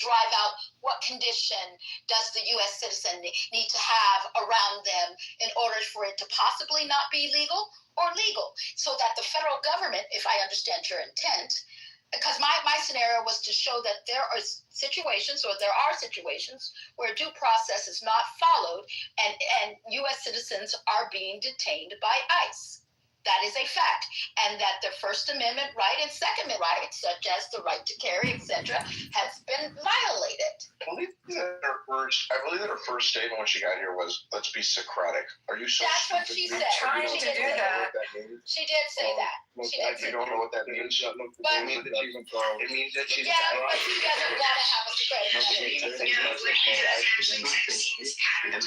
drive out what condition does the U.S. citizen need to have around them in order for it to possibly not be legal or legal, so that the federal government, if I understand your intent, because my scenario was to show that there are situations where due process is not followed and U.S. citizens are being detained by ICE. That is a fact, and that the First Amendment right and Second Amendment rights, such as the right to carry, etc., has been violated. I believe that her first statement when she got here was, "Let's be Socratic." Are you so That's stupid? what she said. Trying to do that. She did say that. You don't know what that means. But it means that she's yeah, but she doesn't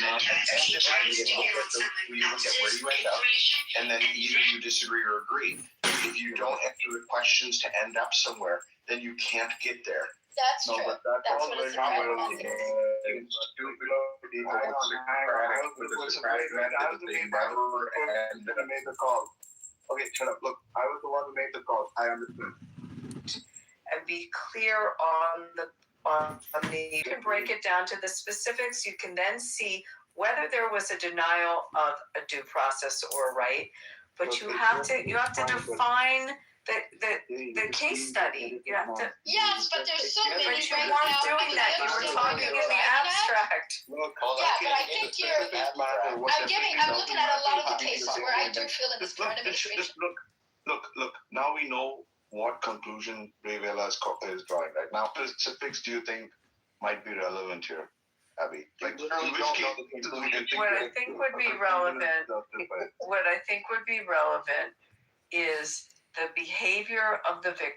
want to have a Socratic. You look at where you end up, and then either you disagree or agree. If you don't answer the questions to end up somewhere, then you can't get there. That's true. But that's what a Socratic method is. Made the call. Okay, shut up. Look, I was the one who made the call. I understand. And be clear on the you can break it down to the specifics. You can then see whether there was a denial of a due process or a right. But you have to define the case study. You have to. Yes, but there's so many. But you right weren't now, doing that. You were talking in the abstract. Look, Yeah, but I think I'm looking at a lot of the cases where I do feel in this current administration. Look. Now we know what conclusion Ray Vela is drawing. Right now, specifics do you think might be relevant here, Abby? Like, What I think would be relevant is the behavior of the victim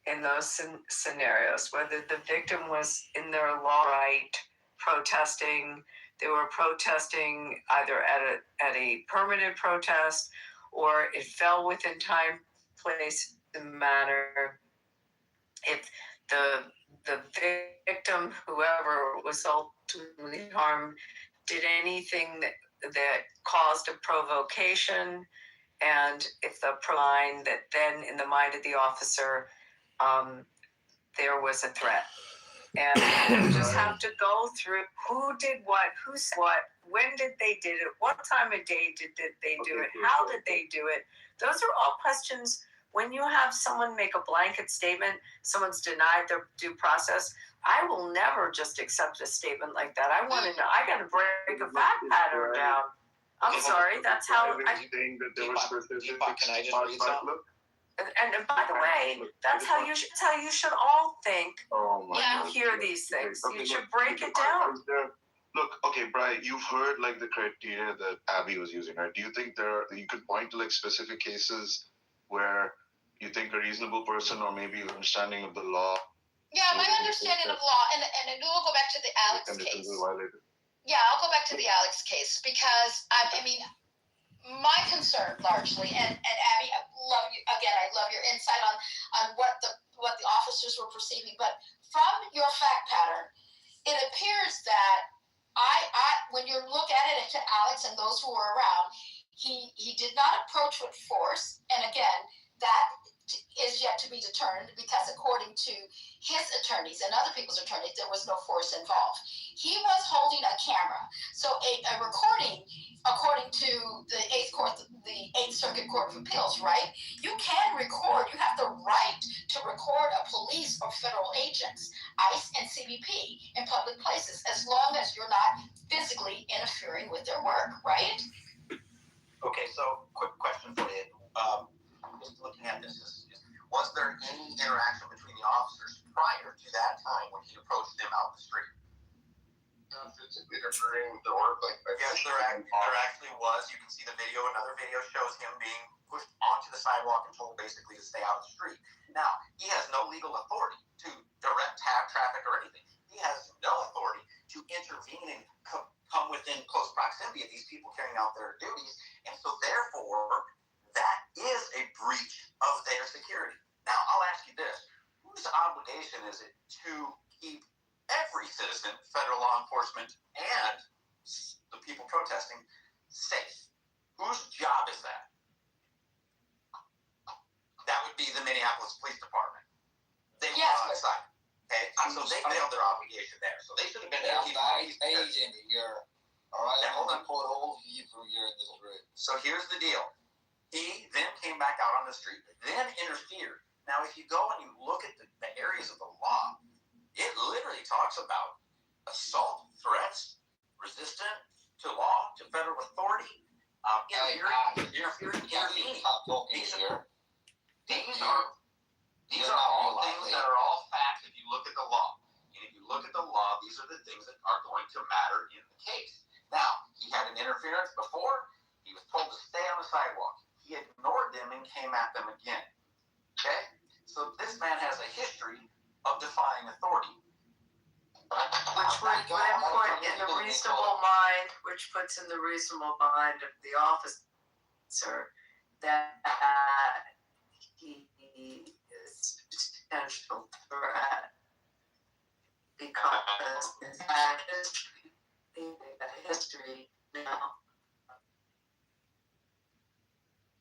in those scenarios, whether the victim was in their law right protesting, they were protesting either at a permitted protest, or it fell within time, place, and manner. If the victim, whoever was ultimately harmed, did anything that caused a provocation, and if the line that then in the mind of the officer, there was a threat. And you just have to go through who did what, who said what, when did they did it, what time of day did they do it, how did they do it. Those are all questions. When you have someone make a blanket statement, someone's denied their due process, I will never just accept a statement like that. I want to know. I got to break a fact pattern down. I'm sorry. That's how I Can I just read something? And by the way, that's how you should all think when you hear these things. You should break it down. Look, okay, Brian, you've heard like the criteria that Abby was using, right? Do you think you could point to like specific cases where you think a reasonable person or maybe understanding of the law? Yeah, my understanding of law, and we'll go back to the Alex case. Yeah, I'll go back to the Alex case because I mean, my concern largely, and Abby, I love your insight on what the officers were perceiving. But from your fact pattern, it appears that when you look at it to Alex and those who were around, he did not approach with force, and again, that is yet to be determined because according to his attorneys and other people's attorneys, there was no force involved. He was holding a camera. So a recording, according to the Eighth Circuit Court of Appeals, right? You can record, you have the right to record a police or federal agents, ICE and CBP, in public places, as long as you're not physically interfering with their work, right? Okay, so quick question for you. Just looking at this, was there any interaction between the officers prior to that time when he approached them out the street? Physically interfering with their work, like yes, there actually was. You can see the video. Another video shows him being pushed onto the sidewalk and told basically to stay out of the street. Now, he has no legal authority to direct traffic or anything. He has no authority to intervene and come within close proximity of these people carrying out their duties, and so therefore, that is a breach of their security. Now, I'll ask you this. Whose obligation is it to keep every citizen, federal law enforcement, and the people protesting safe? Whose job is that? That would be the Minneapolis Police Department. They were on site. Okay, so they failed their obligation there. So they should have been there. Agent here. All right, Yeah, hold on. pull it over you from here in this room. So here's the deal. He then came back out on the street, then interfered. Now, if you go and you look at the areas of the law, it literally talks about assault, threats, resistant to law, to federal authority, interfering. Stop talking These here. These are all things that are all facts if you look at the law. And if you look at the law, these are the things that are going to matter in the case. Now, he had an interference before. He was told to stay on the sidewalk. He ignored them and came at them again. Okay? So this man has a history of defying authority. Which would put in the reasonable mind, which puts in the reasonable mind of the officer that he is potential threat because his history now.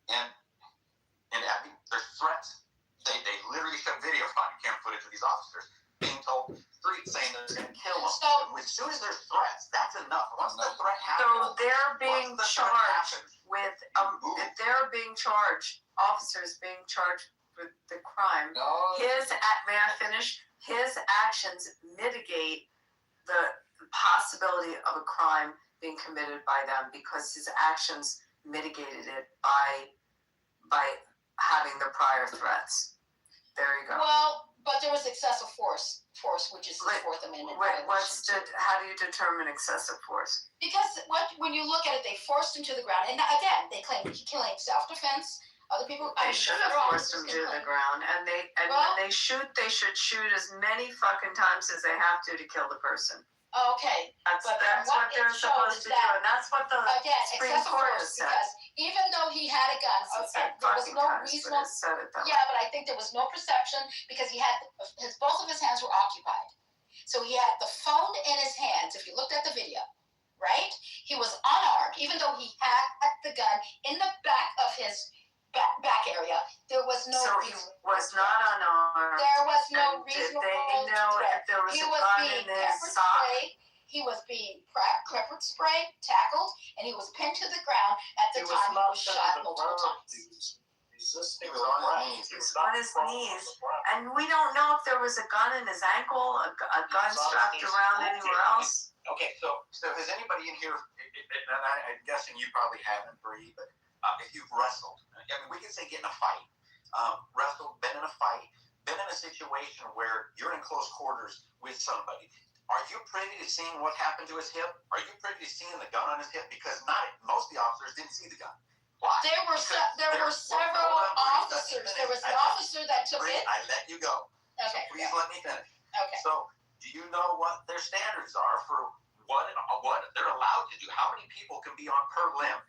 And Abby, there's threats. They literally showed video camera footage of these officers being told street saying they're going to kill them. So, as soon as there's threats, that's enough. Once the threat happens, So they're being charged with, if they're being charged, officers being charged with the crime. No. May I finish? His actions mitigate the possibility of a crime being committed by them because his actions mitigated it by having the prior threats. There you go. well, but there was excessive force, which is the Fourth Amendment. How do you determine excessive force? Because when you look at it, they forced him to the ground, and again, they claim he claimed self-defense. Other people, They should have forced him to the ground, and when they shoot, they should shoot as many fucking times as they have to kill the person. Okay, That's but what what they're it shows supposed to is do, that, and that's what the again, Supreme excessive Court force, has said. because even though he had a gun, there was no reasonable. Said it though. Yeah, but I think there was no perception because he had both of his hands were occupied. So he had the phone in his hands. If you looked at the video, right, he was unarmed, even though he had the gun in the back of his back area. There was no. So he was not unarmed. There was no And reasonable did they know threat. if there was He a was gun being in his pepper sock? sprayed. He was being pepper sprayed, tackled, and he was pinned to the ground at the time he was shot multiple times. He was on his knees. He was on his knees, and we don't know if there was a gun in his ankle, a gun strapped around anywhere else. Okay, so has anybody in here, and I'm guessing you probably haven't, Bree, but if you've wrestled, I mean, we can say get in a fight, wrestled, been in a fight, been in a situation where you're in close quarters with somebody. Are you privy to seeing what happened to his hip? Are you privy to seeing the gun on his hip? Because most of the officers didn't see the gun. Why? There were several officers. There was an officer that took it. I let you go. Okay. So please let me finish. Okay. So, do you know what their standards are for what they're allowed to do? How many people can be on per limb?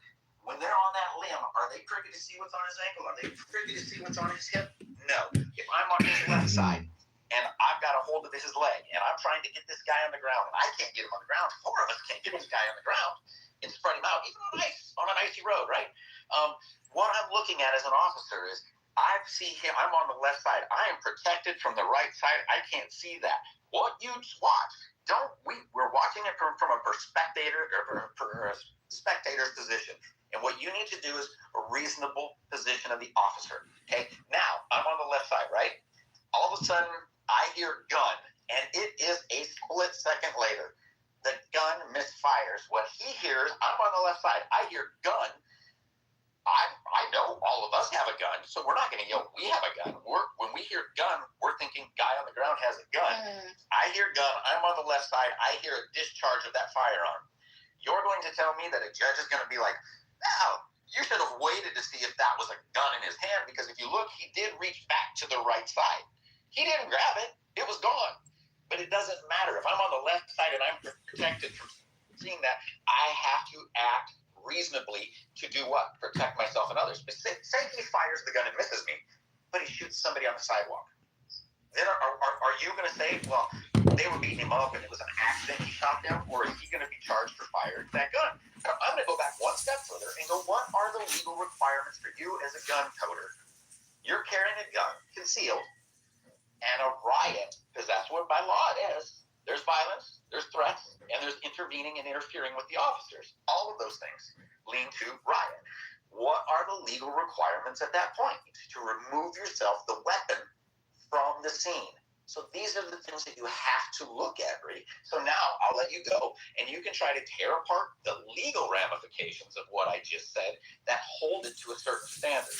When they're on that limb, are they privy to see what's on his ankle? Are they privy to see what's on his hip? No. If I'm on his left side and I've got a hold of his leg and I'm trying to get this guy on the ground and I can't get him on the ground, four of us can't get this guy on the ground and spread him out, even on an icy road, right? What I'm looking at as an officer is I see him, I'm on the left side. I am protected from the right side. I can't see that. What you watch, we're watching it from a spectator's position. And what you need to do is a reasonable position of the officer. Okay, now I'm on the left side, right? All of a sudden, I hear gun, and it is a split second later. The gun misfires. What he hears, I'm on the left side. I hear gun. I know all of us have a gun, so we're not going to yell, we have a gun. When we hear gun, we're thinking guy on the ground has a gun. I hear gun. I'm on the left side. I hear a discharge of that firearm. You're going to tell me that a judge is going to be like, no, you should have waited to see if that was a gun in his hand, because if you look, he did reach back to the right side. He didn't grab it. It was gone. But it doesn't matter. If I'm on the left side and I'm protected from seeing that, I have to act reasonably to do what? Protect myself and others. But say he fires the gun and misses me, but he shoots somebody on the sidewalk. Then are you going to say, well, they were beating him up and it was an accident, he shot them, or is he going to be charged for firing that gun? I'm going to go back one step further and go, what are the legal requirements for you as a gun toter? You're carrying a gun concealed. and a riot, because that's what by law it is. There's violence, there's threats, and there's intervening and interfering with the officers. All of those things lean to riot. What are the legal requirements at that point? To remove yourself, the weapon, from the scene. So these are the things that you have to look at, Bree. So now I'll let you go, and you can try to tear apart the legal ramifications of what I just said that hold it to a certain standard.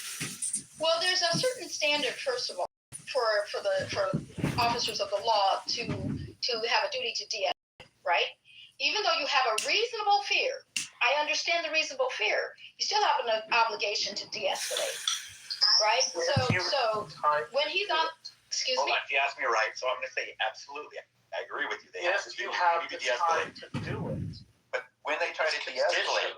Well, there's a certain standard, first of all, for officers of the law to have a duty to de-escalate, right? Even though you have a reasonable fear, I understand the reasonable fear, you still have an obligation to de-escalate, right? So when he's on, excuse me? Hold on, if you asked me right, so I'm going to say absolutely. I agree with you. They Yes, have to you do, have need the to de-escalate. time to do it. But when they try to de-escalate,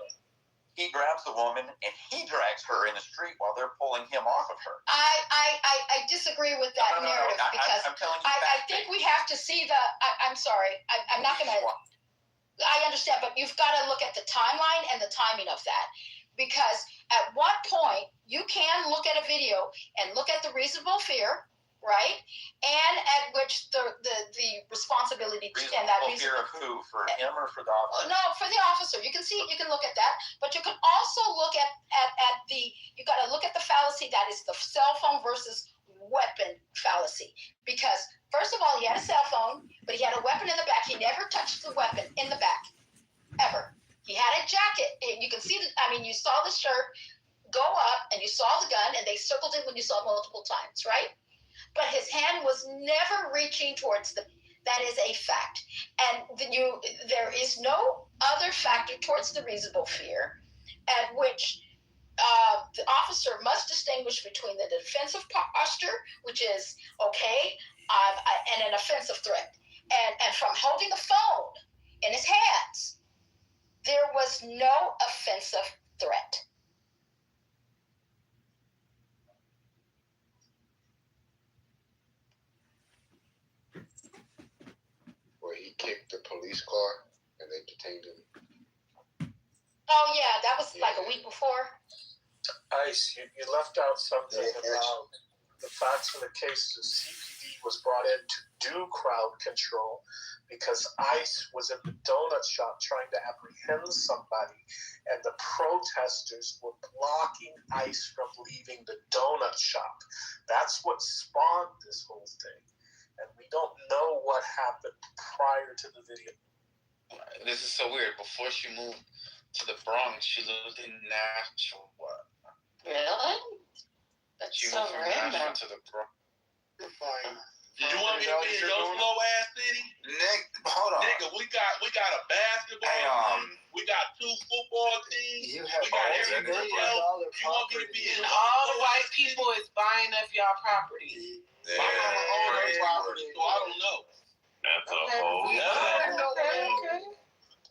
he grabs the woman and he drags her in the street while they're pulling him off of her. I disagree with that narrative because I'm telling you I think we have to see the. I'm sorry. I'm not going to. I understand, but you've got to look at the timeline and the timing of that, because at what point you can look at a video and look at the reasonable fear, right, and at which the responsibility and that fear of who, for him or for the officer? No, for the officer. You can look at that, but you can also look at the. You got to look at the fallacy that is the cell phone versus weapon fallacy, because first of all, he had a cell phone, but he had a weapon in the back. He never touched the weapon in the back, ever. He had a jacket. You can see you saw the shirt go up, and you saw the gun, and they circled it when you saw it multiple times, right? But his hand was never reaching towards the. That is a fact, and there is no other factor towards the reasonable fear, at which. The officer must distinguish between the defensive posture, which is okay, and an offensive threat. And from holding the phone in his hands, there was no offensive threat. Where he kicked the police car and they detained him. Oh yeah, that was like a week before. Ice, you left out something about the facts of the case. The CPD was brought in to do crowd control because ICE was in the donut shop trying to apprehend somebody, and the protesters were blocking ICE from leaving the donut shop. That's what spawned this whole thing. And we don't know what happened prior to the video. This is so weird. Before she moved to the Bronx, she lived in Nashville. What? Really? That's She so moved from random. Nashville to the Bronx. You're fine. Did you want me to be in your slow ass city? Nick, hold on. Nigga, we got a basketball team. We got 2 football teams. You have We got $1 everything million else. You want me to be in And all the white people is buying up y'all property. my mama own her property, so I don't know. That's a Okay. whole Okay.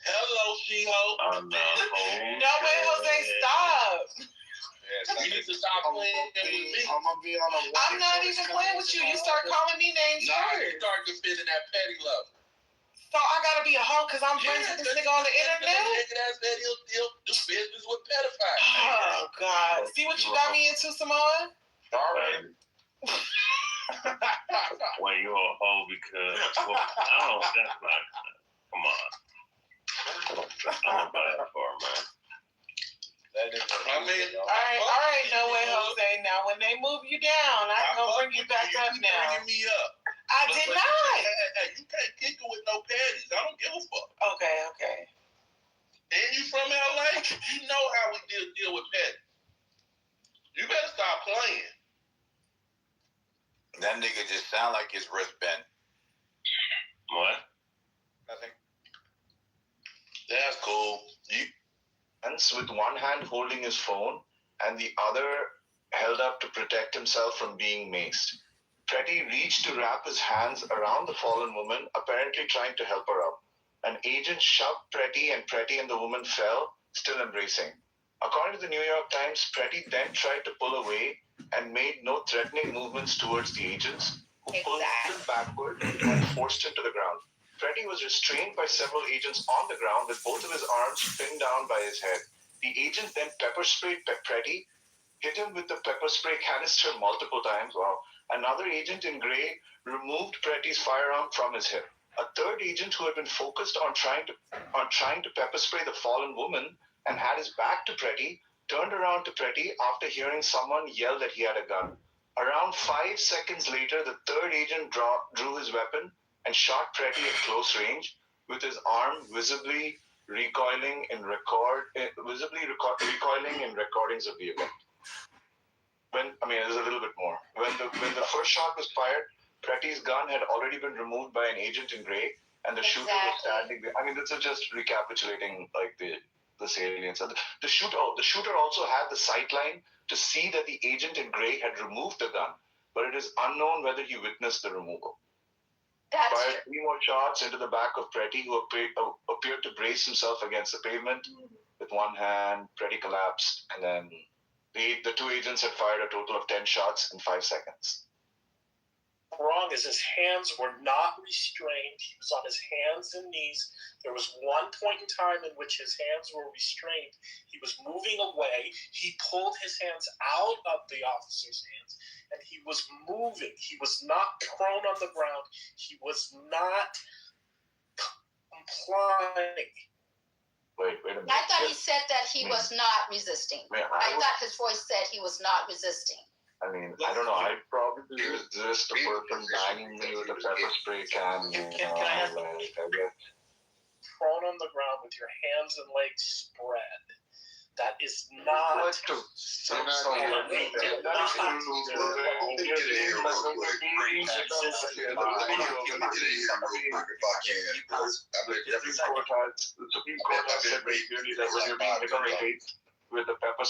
Hello, She-Ho. No way, Jose, stop. You need to stop playing with me. I'm gonna be on a. I'm not even playing with you. You start calling me names Nah, you first. start to fit in that petty level. So I gotta be a hoe because I'm friends with this nigga on the internet? Nigga that said he'll do business with pedophiles. Oh, God. See what you got me into, Samoa? Sorry. Well, you're a hoe because, well, I don't, that's not, come on. I don't buy that far, man. I mean, All right, no way, Jose. Now, when they move you down, I'm gonna bring you back up now. Bringing me up. I did But not. Hey, you can't kick it with no panties. I don't give a fuck. Okay. And you from LA? You know how we deal with panties. You better stop playing. That nigga just sound like his wrist bent. What? Nothing. That's cool. With one hand holding his phone and the other held up to protect himself from being maced. Pretty reached to wrap his hands around the fallen woman, apparently trying to help her up. An agent shoved Pretty and the woman fell, still embracing. According to the New York Times, Pretty then tried to pull away and made no threatening movements towards the agents, who pulled him backward and forced him to the ground. Pretty was restrained by several agents on the ground with both of his arms pinned down by his head. The agent then pepper sprayed Pretty, hit him with the pepper spray canister multiple times, Another agent in gray removed Pretty's firearm from his hip. A third agent who had been focused on trying to pepper spray the fallen woman and had his back to Pretty turned around to Pretty after hearing someone yell that he had a gun. Around 5 seconds later, the third agent drew his weapon and shot Pretty at close range, with his arm visibly recoiling in recordings of the event. There's a little bit more. When the first shot was fired, Pretty's gun had already been removed by an agent in gray, and the shooter was standing there. This is just recapitulating like the salience. The shooter also had the sight line to see that the agent in gray had removed the gun, but it is unknown whether he witnessed the removal. Fired 3 more shots into the back of Pretty, who appeared to brace himself against the pavement with one hand. Pretty collapsed, and then the 2 agents had fired a total of 10 shots in 5 seconds. Wrong is his hands were not restrained. He was on his hands and knees. There was one point in time in which his hands were restrained. He was moving away. He pulled his hands out of the officer's hands, and he was moving. He was not prone on the ground. He was not complying. Wait a minute. I thought he said that he was not resisting. I thought his voice said he was not resisting. I don't know. I'd probably resist a person banging me with a pepper spray can. Can I ask I guess. Prone on the ground with your hands and legs spread. That is not. The Supreme Court has said very clearly that when you're being interrogated with a pepper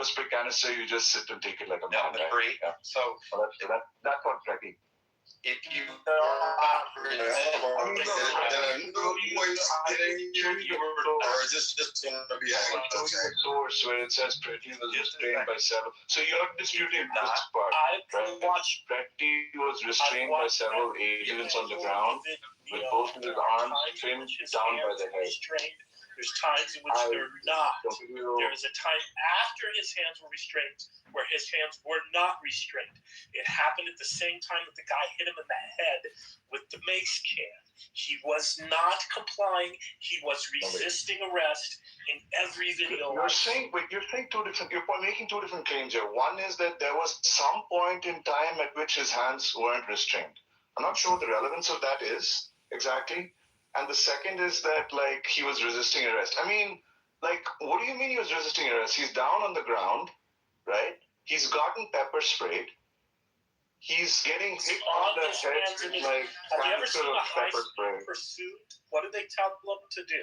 spray canister, you just sit and take it like a man. I agree. Yeah. So That's not tricky. if you or is this just going to be source where it says Pretty was restrained by several. So you're disputing this part, I've watched. Pretty was restrained by several agents on the ground with both of his arms pinned down by the head. There's times in which they're not. There is a time after his hands were restrained where his hands were not restrained. It happened at the same time that the guy hit him in the head with the mace can. He was not complying. He was resisting arrest in every video. You're making two different claims here. One is that there was some point in time at which his hands weren't restrained. I'm not sure what the relevance of that is exactly. And the second is that, he was resisting arrest. What do you mean he was resisting arrest? He's down on the ground, right? He's gotten pepper sprayed. He's getting hit on the head with, have you ever seen a high-speed pursuit? What do they tell them to do?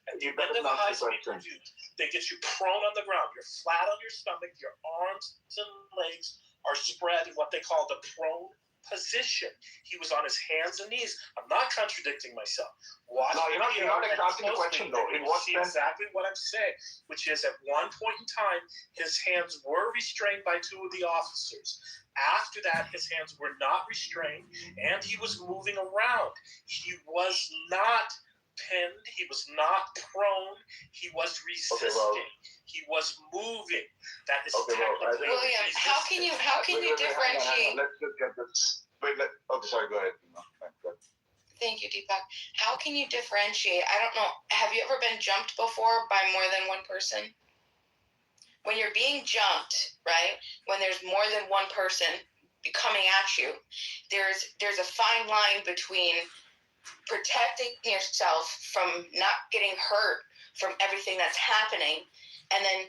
At the end of a high-speed pursuit, they get you prone on the ground. You're flat on your stomach. Your arms and legs are spread in what they call the prone position. He was on his hands and knees. I'm not contradicting myself. You're not asking the question though. In what sense? Exactly what I'm saying, which is at one point in time, his hands were restrained by 2 of the officers. After that, his hands were not restrained, and he was moving around. He was not pinned. He was not prone. He was resisting. He was moving. That is technically. William, how can you differentiate? Let's just get this. Sorry. Go ahead. Thank you, Deepak. How can you differentiate? I don't know. Have you ever been jumped before by more than one person? When you're being jumped, right? When there's more than one person coming at you, there's a fine line between protecting yourself from not getting hurt from everything that's happening, and then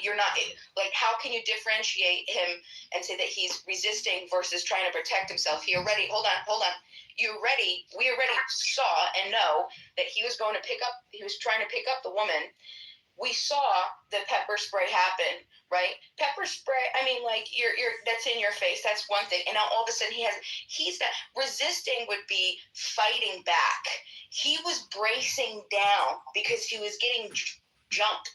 you're not how can you differentiate him and say that he's resisting versus trying to protect himself? We already saw and know that he was trying to pick up the woman. We saw the pepper spray happen, right? Pepper spray, you're that's in your face. That's one thing. And now all of a sudden he's not resisting would be fighting back. He was bracing down because he was getting jumped.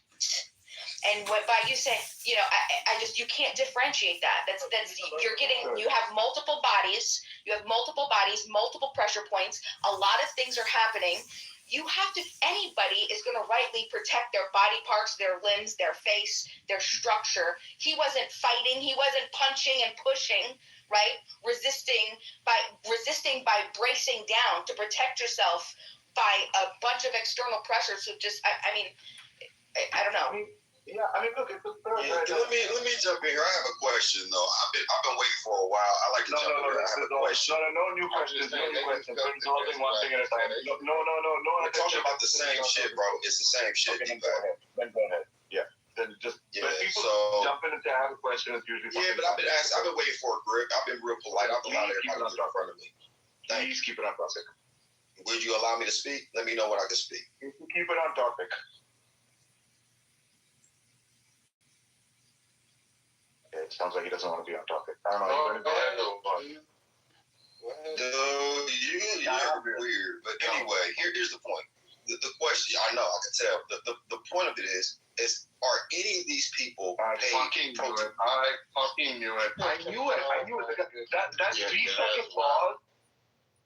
And by you saying, you can't differentiate that. You have multiple bodies, multiple pressure points. A lot of things are happening. Anybody is going to rightly protect their body parts, their limbs, their face, their structure. He wasn't fighting, he wasn't punching and pushing, right? Resisting by bracing down to protect yourself by a bunch of external pressures. So just, I don't know. Look, it's a Let me jump in here. I have a question though. I've been waiting for a while. I like to jump in here. I have a question. No new questions. We're resolving one thing at a time. No. We're talking about the same shit, bro. It's the same shit. Okay, then go ahead. Yeah. Then just when people jump in and say I have a question, it's usually but I've been waiting for a grip. I've been real polite. I've allowed everybody to in front of me. Please keep it on topic. Would you allow me to speak? Let me know when I can speak. Keep it on topic. It sounds like he doesn't want to be on topic. I don't know. You're weird. But anyway, here's the point. The question, I know, I can tell. The point of it is are any of these people I fucking knew it. I knew it. That 3-second pause.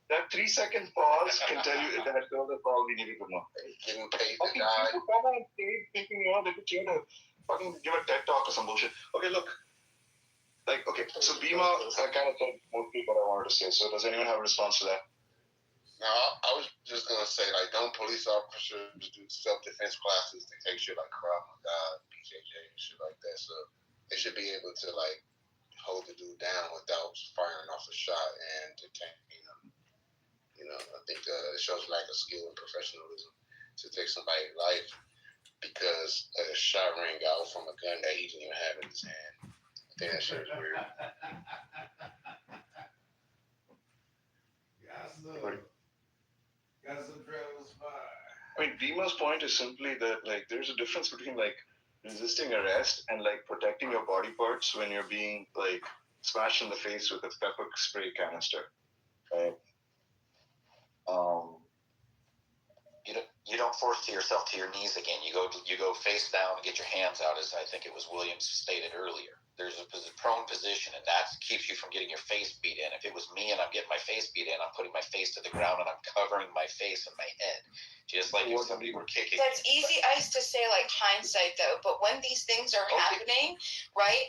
That 3-second pause can tell you that that's all we needed to know. Getting paid to die. People come on stage thinking, they could change a fucking give a TED talk or some bullshit. Okay, look. So Bhima, I kind of said mostly what I wanted to say. So does anyone have a response to that? No, I was just gonna say, don't police officers do self-defense classes? They take shit like Krav Maga, BJJ, and shit like that. So they should be able to hold the dude down without firing off a shot and detaining him. I think it shows lack of skill and professionalism to take somebody's life because a shot rang out from a gun that he didn't even have in his hand. I think that shit is weird. Bhima's point is simply that there's a difference between resisting arrest and protecting your body parts when you're being smashed in the face with a pepper spray canister, right? You don't force yourself to your knees again. You go face down and get your hands out, as I think it was Williams stated earlier. There's a prone position, and that keeps you from getting your face beat in. If it was me and I'm getting my face beat in, I'm putting my face to the ground and I'm covering my face and my head, just like if somebody were kicking. That's easy ice to say, hindsight, though. But when these things are happening, right?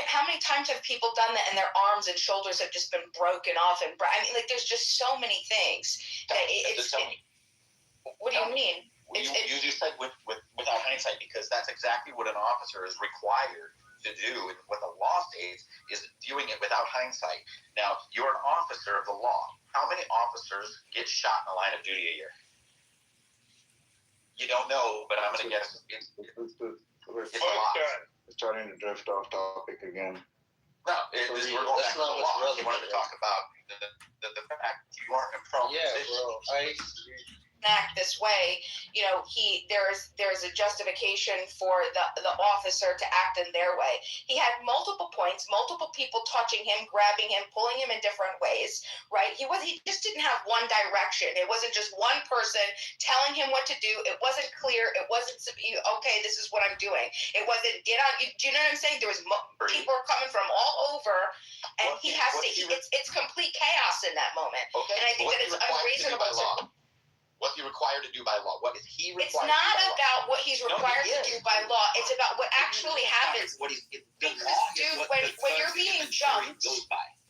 How many times have people done that, and their arms and shoulders have just been broken off? And there's just so many things that what do you mean? You just said without hindsight, because that's exactly what an officer is required to do with the law states, is viewing it without hindsight. Now, you're an officer of the law. How many officers get shot in the line of duty a year? You don't know, but I'm going to guess it's a lot. It's starting to drift off topic again. No, we're going back to the law. You wanted to talk about the fact you aren't in prone position. Bro, act this way, there's a justification for the officer to act in their way. He had multiple points, multiple people touching him, grabbing him, pulling him in different ways, right? He just didn't have one direction. It wasn't just one person telling him what to do. It wasn't clear. It wasn't okay, this is what I'm doing. It wasn't do you know what I'm saying? There was people are coming from all over, and it's complete chaos in that moment. Okay. And I think that it's unreasonable. What's he required to do by law? What is he required to do by law? It's not about what he's required to do by law. It's about what actually happens. What he's being when you're being jumped,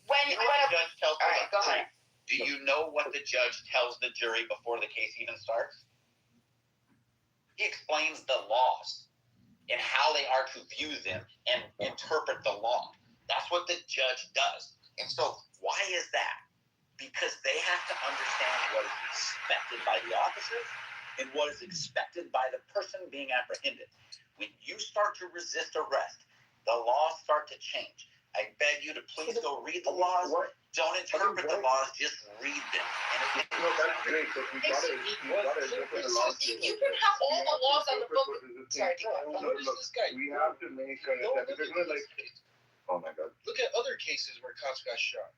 when a judge tells all right, go ahead. Do you know what the judge tells the jury before the case even starts? He explains the laws and how they are to view them and interpret the law. That's what the judge does. And so why is that? Because they have to understand what is expected by the officers and what is expected by the person being apprehended. When you start to resist arrest, the laws start to change. I beg you to please go read the laws. Don't interpret the laws, just read them. And that's great, but we gotta interpret the laws. You can have all the laws on the book. Sorry, we have to make oh my God. Look at other cases where cops got shot.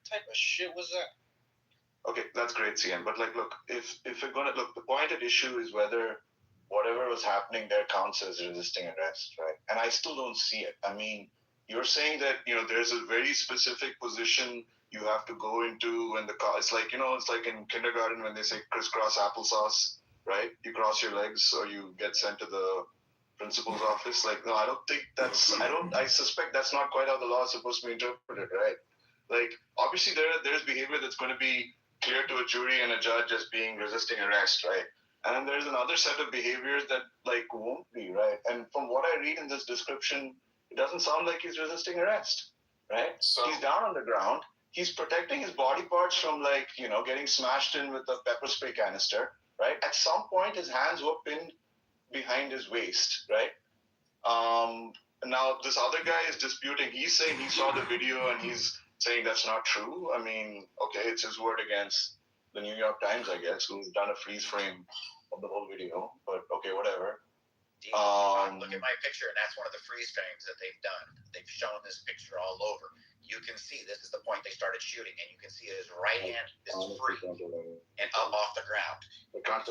Type of shit was that? Okay, that's great, CN. But look, if we're gonna look, the point at issue is whether whatever was happening there counts as resisting arrest, right? And I still don't see it. I mean, you're saying that there's a very specific position you have to go into when the car. It's like it's like in kindergarten when they say crisscross applesauce, right? You cross your legs or you get sent to the principal's office. Like, no, I don't think that's. I suspect that's not quite how the law is supposed to be interpreted, right? Like, obviously there's behavior that's going to be clear to a jury and a judge as being resisting arrest, right? And then there's another set of behaviors that like won't be, right? And from what I read in this description, it doesn't sound like he's resisting arrest, right? So he's down on the ground. He's protecting his body parts from like getting smashed in with a pepper spray canister, right? At some point, his hands were pinned behind his waist, right? Now this other guy is disputing. He's saying he saw the video and he's saying that's not true. I mean, okay, it's his word against the New York Times, I guess, who's done a freeze frame of the whole video. But okay, whatever. Look at my picture, and that's one of the freeze frames that they've done. They've shown this picture all over. You can see this is the point they started shooting, and you can see his right hand is free and up off the ground,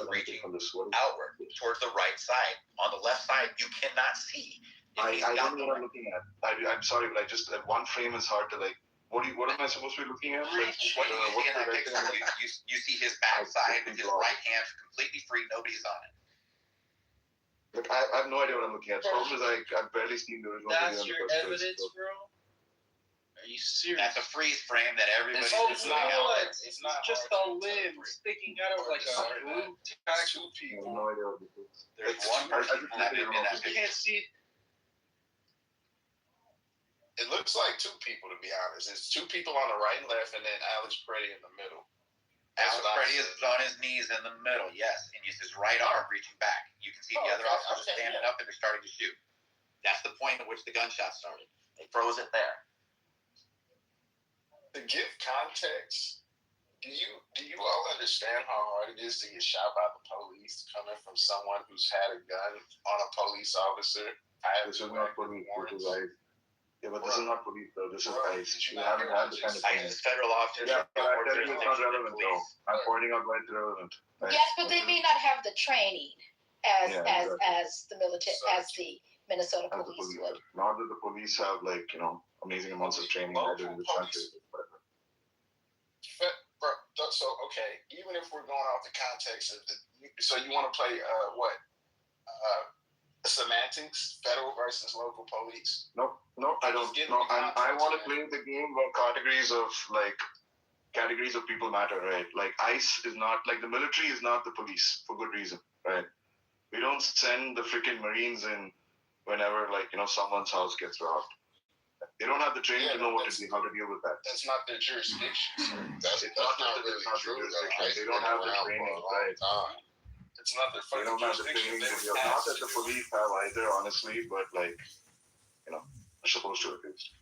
reaching outward towards the right side. On the left side, you cannot see. I don't know what I'm looking at. I'm sorry, but that one frame is hard to like. What am I supposed to be looking at? What do you see in that picture? You see his backside with his right hand completely free. Nobody's on it. Look, I have no idea what I'm looking at. The problem is I've barely seen the original video. That's your evidence, bro? Are you serious? That's a freeze frame that everybody. It's not what? It's just a limb sticking out of like a blue tattoo I have people. no idea what this is. There's one person in that You picture. can't see. It looks like two people, to be honest. It's two people on the right and left, and then Alex Preddy in the middle. Alex Preddy is on his knees in the middle, yes, and he's his right arm reaching back. You can see the other officers standing up and they're starting to shoot. That's the point at which the gunshot started. They froze it there. To give context, do you all understand how hard it is to get shot by the police coming from someone who's had a gun on a police officer? This is not police. This is ICE. Yeah, but this is not police though. This is ICE. Did you You not haven't hear had what the I kind of just thing. ICE is federal officers. Yeah, but I tell you it's not relevant though. I'm pointing out why it's relevant. Right? Yes, but they may not have the training as Yeah, as exactly. as the military as the Minnesota As the police police would. do. Not that the police have like amazing amounts of training either in this country. Whatever. So, okay, even if we're going off the context of so you want to play semantics, federal versus local police? No, I don't. No, I want to play the game where categories of people matter, right? Like ICE is not like the military is not the police for good reason, right? We don't send the freaking Marines in whenever someone's house gets robbed. They don't have the training to know how to deal with that. That's not their jurisdiction. That's not really true. They don't have the training, right? It's not their They don't have the training to deal. Not that the police have either, honestly, but they're supposed to at least.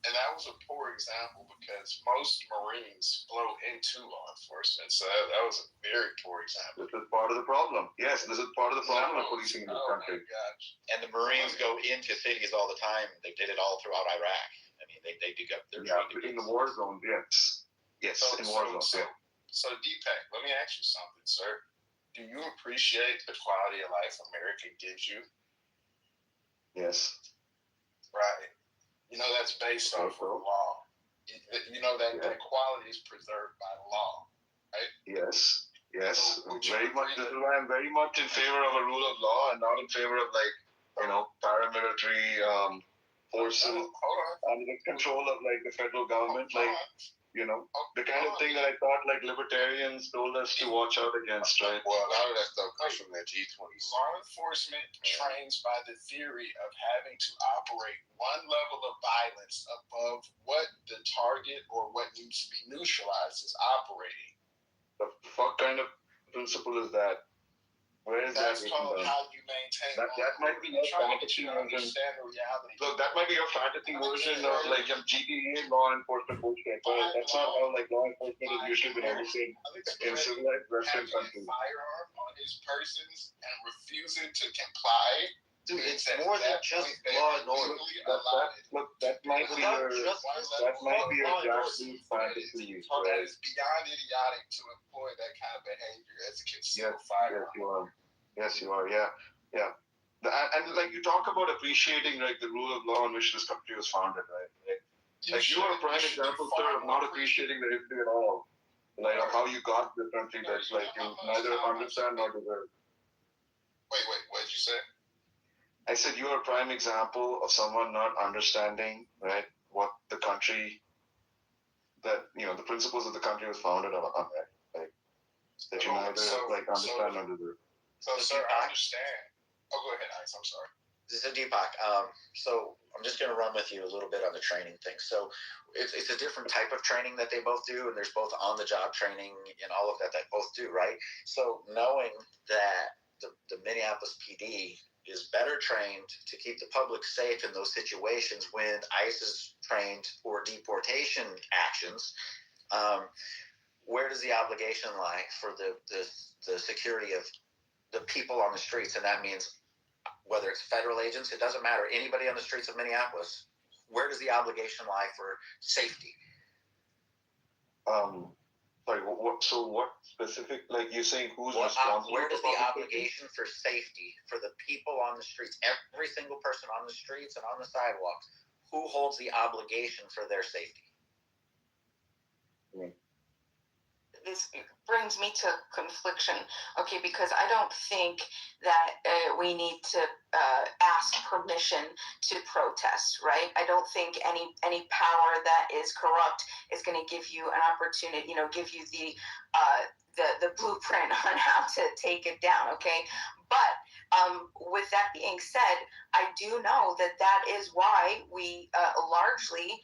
And that was a poor example because most Marines flow into law enforcement. So that was a very poor example. This is part of the problem. Yes, this is part of the problem of policing in this country. My gosh. And the Marines go into cities all the time. They did it all throughout Iraq. I mean, they dig up their in the war zone, yes. Yes, in war zones, yeah. So Deepak, let me ask you something, sir. Do you appreciate the quality of life America gives you? Yes. Right. You know that's based off of law. You know that quality is preserved by law, right? Yes. Yes. So Very much. This is why I'm very much in favor of a rule of law and not in favor of paramilitary forces under the control of the federal government. The kind of thing that I thought libertarians told us to watch out against, right? Well, a lot of that stuff comes from that G20. Law enforcement trains by the theory of having to operate one level of violence above what the target or what needs to be neutralized is operating. The fuck kind of principle is that? Where is That's that? called how you maintain. That might be your fantasy version. Understand the reality. Look, that might be your fantasy version of GTA law enforcement bullshit. That's not how law enforcement is usually been understood in civilized Western countries. Firearm on his persons and refusing to comply. Dude, it's more than just law and order. That might be your grassroots fantasy. That is beyond idiotic to employ that kind of behavior as a concealed firearm. Yes, you are. Yeah. And you talk about appreciating the rule of law on which this country was founded, right? Like you are a prime example, sir, of not appreciating the history at all. Like how you got to the country that's like you neither understand nor deserve. Wait, what did you say? I said you are a prime example of someone not understanding, right, what the country that the principles of the country was founded on, right? Like that you neither understand nor deserve. So, sir, I understand. Oh, go ahead, Alex. I'm sorry. This is Deepak. So I'm just going to run with you a little bit on the training thing. So it's a different type of training that they both do, and there's both on-the-job training and all of that both do, right? So knowing that the Minneapolis PD is better trained to keep the public safe in those situations when ICE is trained for deportation actions, where does the obligation lie for the security of the people on the streets? And that means whether it's federal agents, it doesn't matter, anybody on the streets of Minneapolis, where does the obligation lie for safety? Sorry, what specific, like you're saying who's responsible? Where does the obligation for safety for the people on the streets, every single person on the streets and on the sidewalks, who holds the obligation for their safety? This brings me to confliction, okay, because I don't think that we need to ask permission to protest, right? I don't think any power that is corrupt is going to give you an opportunity, give you the blueprint on how to take it down, okay? But with that being said, I do know that is why we largely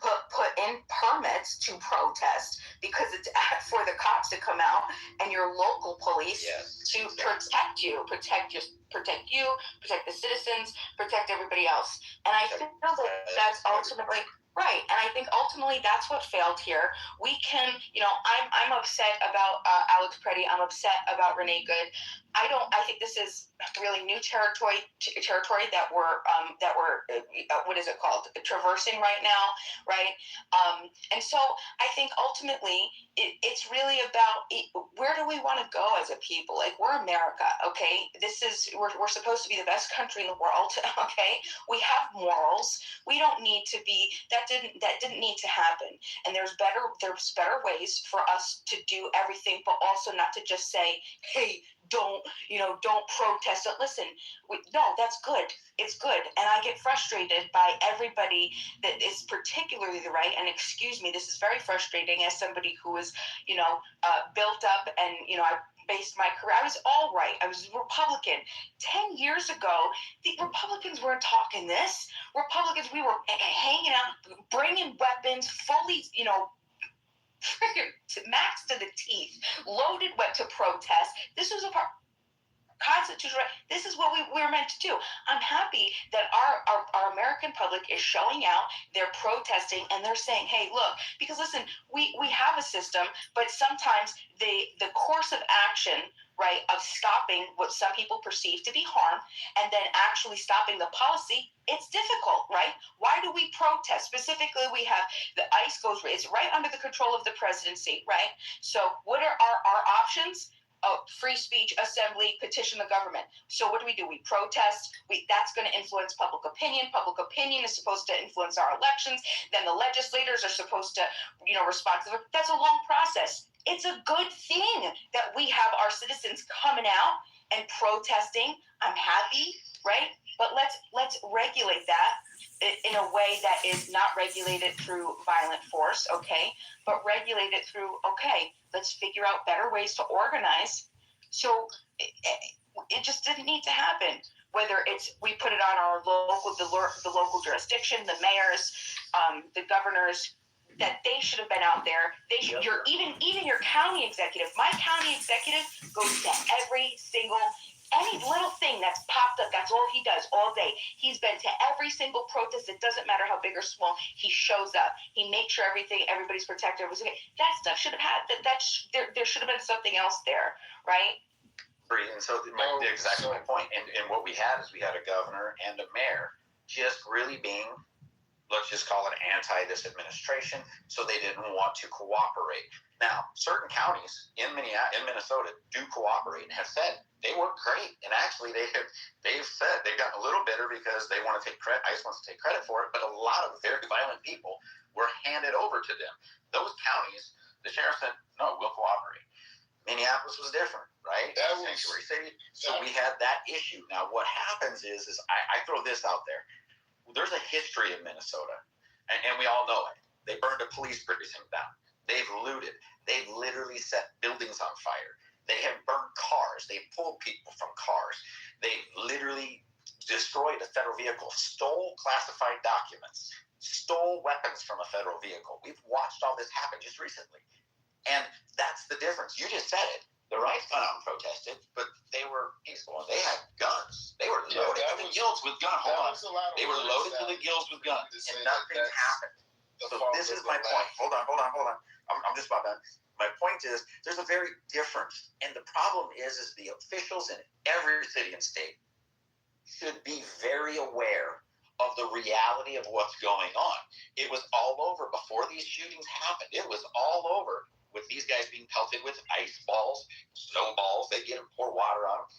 put in permits to protest, because it's for the cops to come out and your local police to protect you, protect the citizens, protect everybody else. And I feel that that's ultimately right. And I think ultimately that's what failed here. We can, I'm upset about Alex Preddy. I'm upset about Renee Good. I think this is really new territory that we're what is it called? Traversing right now, right? And so I think ultimately it's really about where do we want to go as a people? Like, we're America, okay? We're supposed to be the best country in the world, okay? We have morals. We don't need to be. That didn't need to happen. And there's better ways for us to do everything, but also not to just say, hey, don't protest. Listen, no, that's good. It's good. And I get frustrated by everybody that is particularly the right. And excuse me, this is very frustrating as somebody who is, built up and, I based my career. I was all right. I was Republican. 10 years ago, the Republicans weren't talking this. Republicans, we were hanging out, bringing weapons, fully, freaking max to the teeth, loaded to protest. This was a Constitution, right? This is what we were meant to do. I'm happy that our American public is showing out, they're protesting, and they're saying, hey, look, because listen, we have a system, but sometimes the course of action, right, of stopping what some people perceive to be harm and then actually stopping the policy, it's difficult, right? Why do we protest? Specifically, we have the ICE it's right under the control of the presidency, right? So what are our options? Free speech, assembly, petition the government. So what do? We protest. That's going to influence public opinion. Public opinion is supposed to influence our elections. Then the legislators are supposed to, respond to that's a long process. It's a good thing that we have our citizens coming out and protesting. I'm happy, right? But let's regulate that in a way that is not regulated through violent force, okay? But regulate it through, okay, let's figure out better ways to organize. So it just didn't need to happen. Whether it's we put it on our the local jurisdiction, the mayors, the governors, that they should have been out there. They should. Even your county executive. My county executive goes to every single. Any little thing that's popped up, that's all he does all day. He's been to every single protest. It doesn't matter how big or small. He shows up. He makes sure everybody's protected. That stuff should have had there should have been something else there, right? And so exactly my point. And what we had is we had a governor and a mayor just really being let's just call it anti this administration, so they didn't want to cooperate. Now, certain counties in Minnesota do cooperate and have said they work great, and actually they've said they've gotten a little bitter because they want to take credit. ICE wants to take credit for it, but a lot of very violent people were handed over to them. Those counties, the sheriff said, no, we'll cooperate. Minneapolis was different, right? That was sanctuary city. So we had that issue. Now, what happens is I throw this out there. There's a history in Minnesota, and we all know it. They burned a police precinct down. They've looted. They've literally set buildings on fire. They have burned cars. They've pulled people from cars. They've literally destroyed a federal vehicle, stole classified documents, stole weapons from a federal vehicle. We've watched all this happen just recently. And that's the difference. You just said it. The rights went out and protested, but they were peaceful. They had guns. They were loaded to the gills with guns. Hold on. They were loaded to the gills with guns, and nothing happened. So this is my point. Hold on. I'm just about done. My point is, there's a very difference, and the problem is the officials in every city and state should be very aware of the reality of what's going on. It was all over before these shootings happened. It was all over with these guys being pelted with ice balls, snowballs. They get them, pour water on them,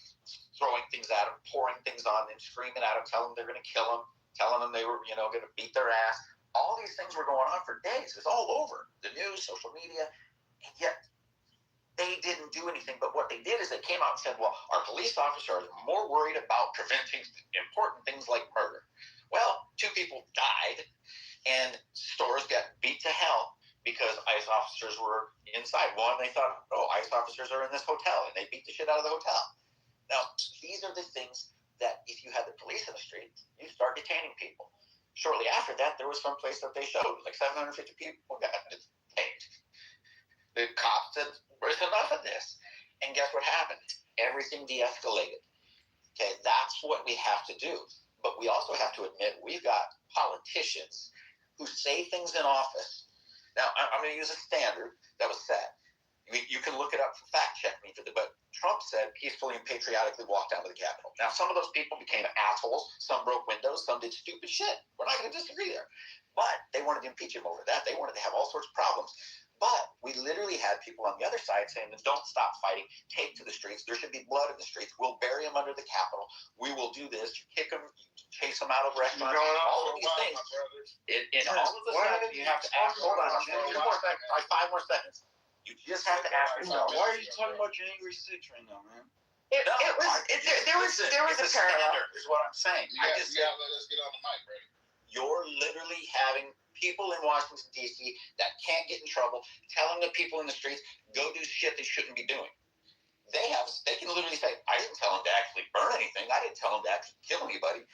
throwing things at them, pouring things on them, screaming at them, telling them they're going to kill them, telling them they were, going to beat their ass. All these things were going on for days. It's all over the news, social media, and yet they didn't do anything. But what they did is they came out and said, well, our police officers are more worried about preventing important things like murder. Well, 2 people died, and stores got beat to hell because ICE officers were inside. One, they thought, ICE officers are in this hotel, and they beat the shit out of the hotel. Now, these are the things that if you had the police in the street, you start detaining people. Shortly after that, there was some place that they showed, like 750 people got detained. The cops said, there's enough of this. And guess what happened? Everything de-escalated. Okay, that's what we have to do. But we also have to admit we've got politicians who say things in office. Now, I'm going to use a standard that was set. You can look it up, fact check me, but Trump said peacefully and patriotically walk down to the Capitol. Now, some of those people became assholes. Some broke windows. Some did stupid shit. We're not going to disagree there. But they wanted to impeach him over that. They wanted to have all sorts of problems. But we literally had people on the other side saying, don't stop fighting. Take to the streets. There should be blood in the streets. We'll bury them under the Capitol. We will do this. You kick them. You chase them out of restaurants. All of these things. In all of the stuff, you have to ask. Hold on. 5 more seconds. You just have to ask yourself. Why are you talking about your angry six right now, man? There was a parallel. Is what I'm saying. You gotta let us get on the mic, right? You're literally having people in Washington, D.C. that can't get in trouble, telling the people in the streets, go do shit they shouldn't be doing. They can literally say, I didn't tell them to actually burn anything. I didn't tell them to actually kill anybody.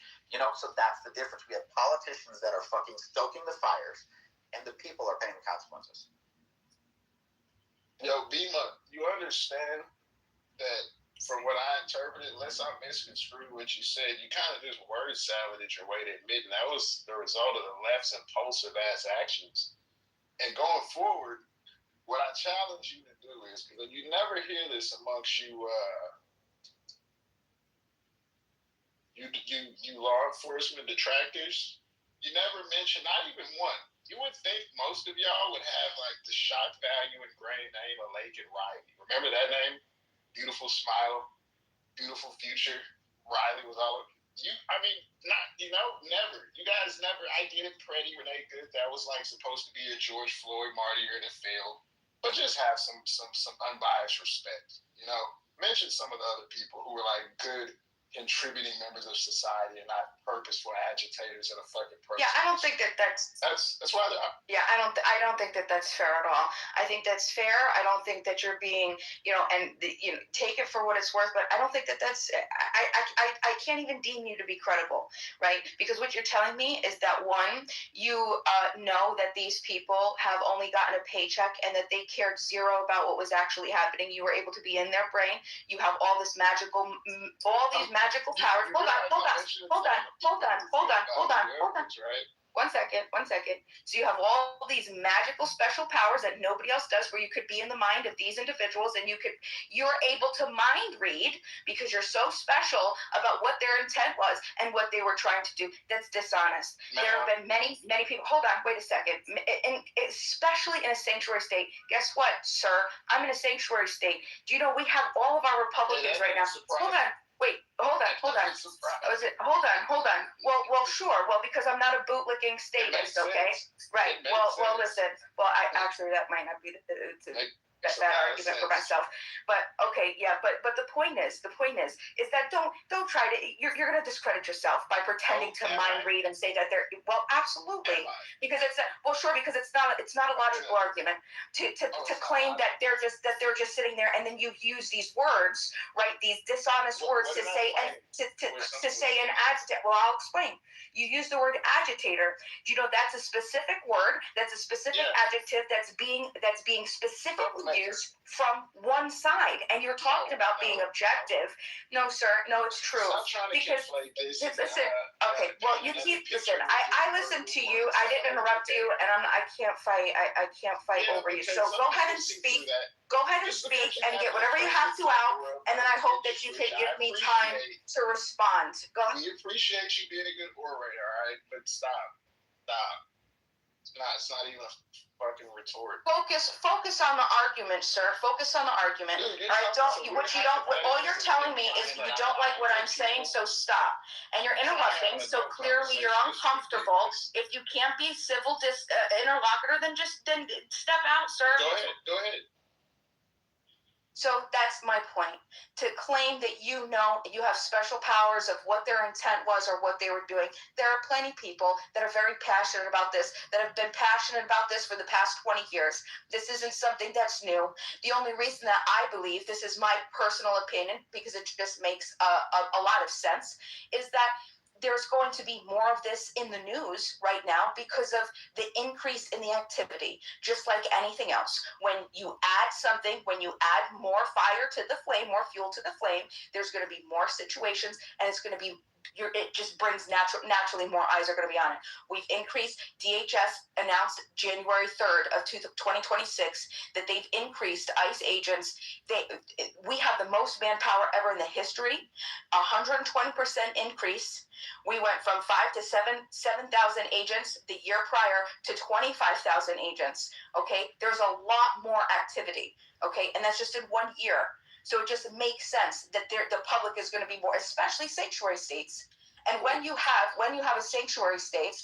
So that's the difference. We have politicians that are fucking stoking the fires, and the people are paying the consequences. Yo, Bima, you understand that from what I interpreted, unless I misconstrued what you said, you kind of just word saladed your way to admitting that was the result of the left's impulsive ass actions. And going forward, what I challenge you to do is, because you never hear this amongst you law enforcement detractors, you never mention, not even one. You would think most of y'all would have like the shock value ingrained name of Laken Riley. Remember that name? Beautiful smile, beautiful future. Riley was all you. I mean, never. You guys never. I get it, Freddie, Renee Good. That was like supposed to be a George Floyd martyr and it failed. But just have some unbiased respect. Mention some of the other people who were like good contributing members of society and not purposeful agitators of the fucking person. Yeah, I don't think that's why. I don't think that's fair at all. I think that's fair. I don't think that you're being, take it for what it's worth. But I don't think that's. I can't even deem you to be credible, right? Because what you're telling me is that one, you know that these people have only gotten a paycheck and that they cared zero about what was actually happening. You were able to be in their brain. You have all these magical powers. Hold on. One second. So you have all these magical special powers that nobody else does, where you could be in the mind of these individuals, and you're able to mind read because you're so special about what their intent was and what they were trying to do. That's dishonest. There have been many people. Hold on, wait a second. Especially in a sanctuary state. Guess what, sir? I'm in a sanctuary state. Do you know we have all of our Republicans right now? Hold on. Wait, hold on. Oh, is it? Hold on. Well, sure. Well, because I'm not a bootlicking statist, okay? Right. Well, listen. Well, that might not be that argument for myself. But okay, yeah. But the point is that don't try to. You're going to discredit yourself by pretending to mind read and say that they're. Well, absolutely, because it's because it's not a logical argument to claim that they're just sitting there, and then you use these words, right? These dishonest words to say an agitator. Well, I'll explain. You use the word agitator. You know that's a specific word. That's a specific adjective that's being specifically used from one side, and you're talking about being objective. No, sir. No, it's true. Because listen. Okay. Well, you keep listen. I listened to you. I didn't interrupt you, and I can't fight. I can't fight over you. So go ahead and speak. Go ahead and speak and get whatever you have to out, and then I hope that you can give me time to respond. Go ahead. We appreciate you being a good orator, all right? But stop. It's not even a fucking retort. Focus on the argument, sir. Focus on the argument. All right, all you're telling me is you don't like what I'm saying, so stop. And you're interrupting, so clearly you're uncomfortable. If you can't be civil interlocutor, then step out, sir. Go ahead. So that's my point. To claim that you have special powers of what their intent was or what they were doing. There are plenty of people that are very passionate about this, that have been passionate about this for the past 20 years. This isn't something that's new. The only reason that I believe, this is my personal opinion, because it just makes a lot of sense, is that there's going to be more of this in the news right now because of the increase in the activity, just like anything else. When you add something, when you add more fire to the flame, more fuel to the flame, there's going to be more situations, and it's going to be it just brings naturally more eyes are going to be on it. We've increased. DHS announced January 3rd of 2026 that they've increased ICE agents. We have the most manpower ever in the history, 120% increase. We went from 5,000 to 7,000 agents the year prior to 25,000 agents. Okay, there's a lot more activity. Okay, and that's just in 1 year. So it just makes sense that the public is going to be more, especially sanctuary states. And when you have a sanctuary state,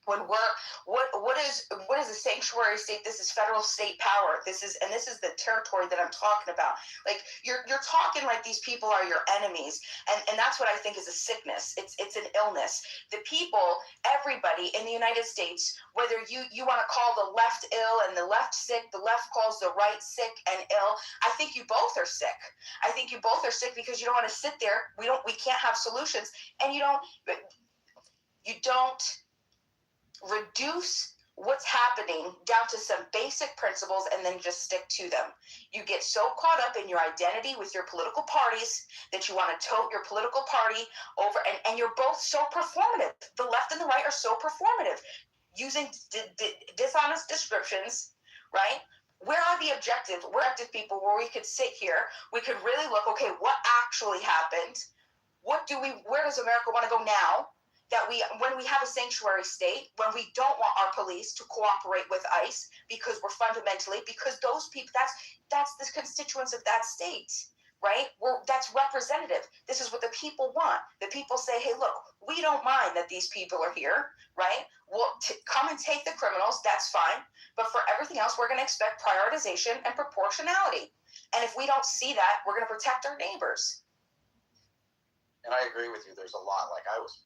what is a sanctuary state? This is federal state power. This is the territory that I'm talking about. Like you're talking like these people are your enemies, and that's what I think is a sickness. It's an illness. The people, everybody in the United States, whether you want to call the left ill and the left sick, the left calls the right sick and ill. I think you both are sick. I think you both are sick because you don't want to sit there. We can't have solutions, and you don't reduce what's happening down to some basic principles and then just stick to them. You get so caught up in your identity with your political parties that you want to tote your political party over, and you're both so performative. The left and the right are so performative, using dishonest descriptions, right? Where are the objective people where we could sit here, we could really look, okay, what actually happened? Where does America want to go now? When we have a sanctuary state, when we don't want our police to cooperate with ICE because those people, that's the constituents of that state, right? That's representative. This is what the people want. The people say, hey, look, we don't mind that these people are here, right? Well, come and take the criminals, that's fine. But for everything else, we're going to expect prioritization and proportionality. And if we don't see that, we're going to protect our neighbors. And I agree with you. There's a lot. Like I was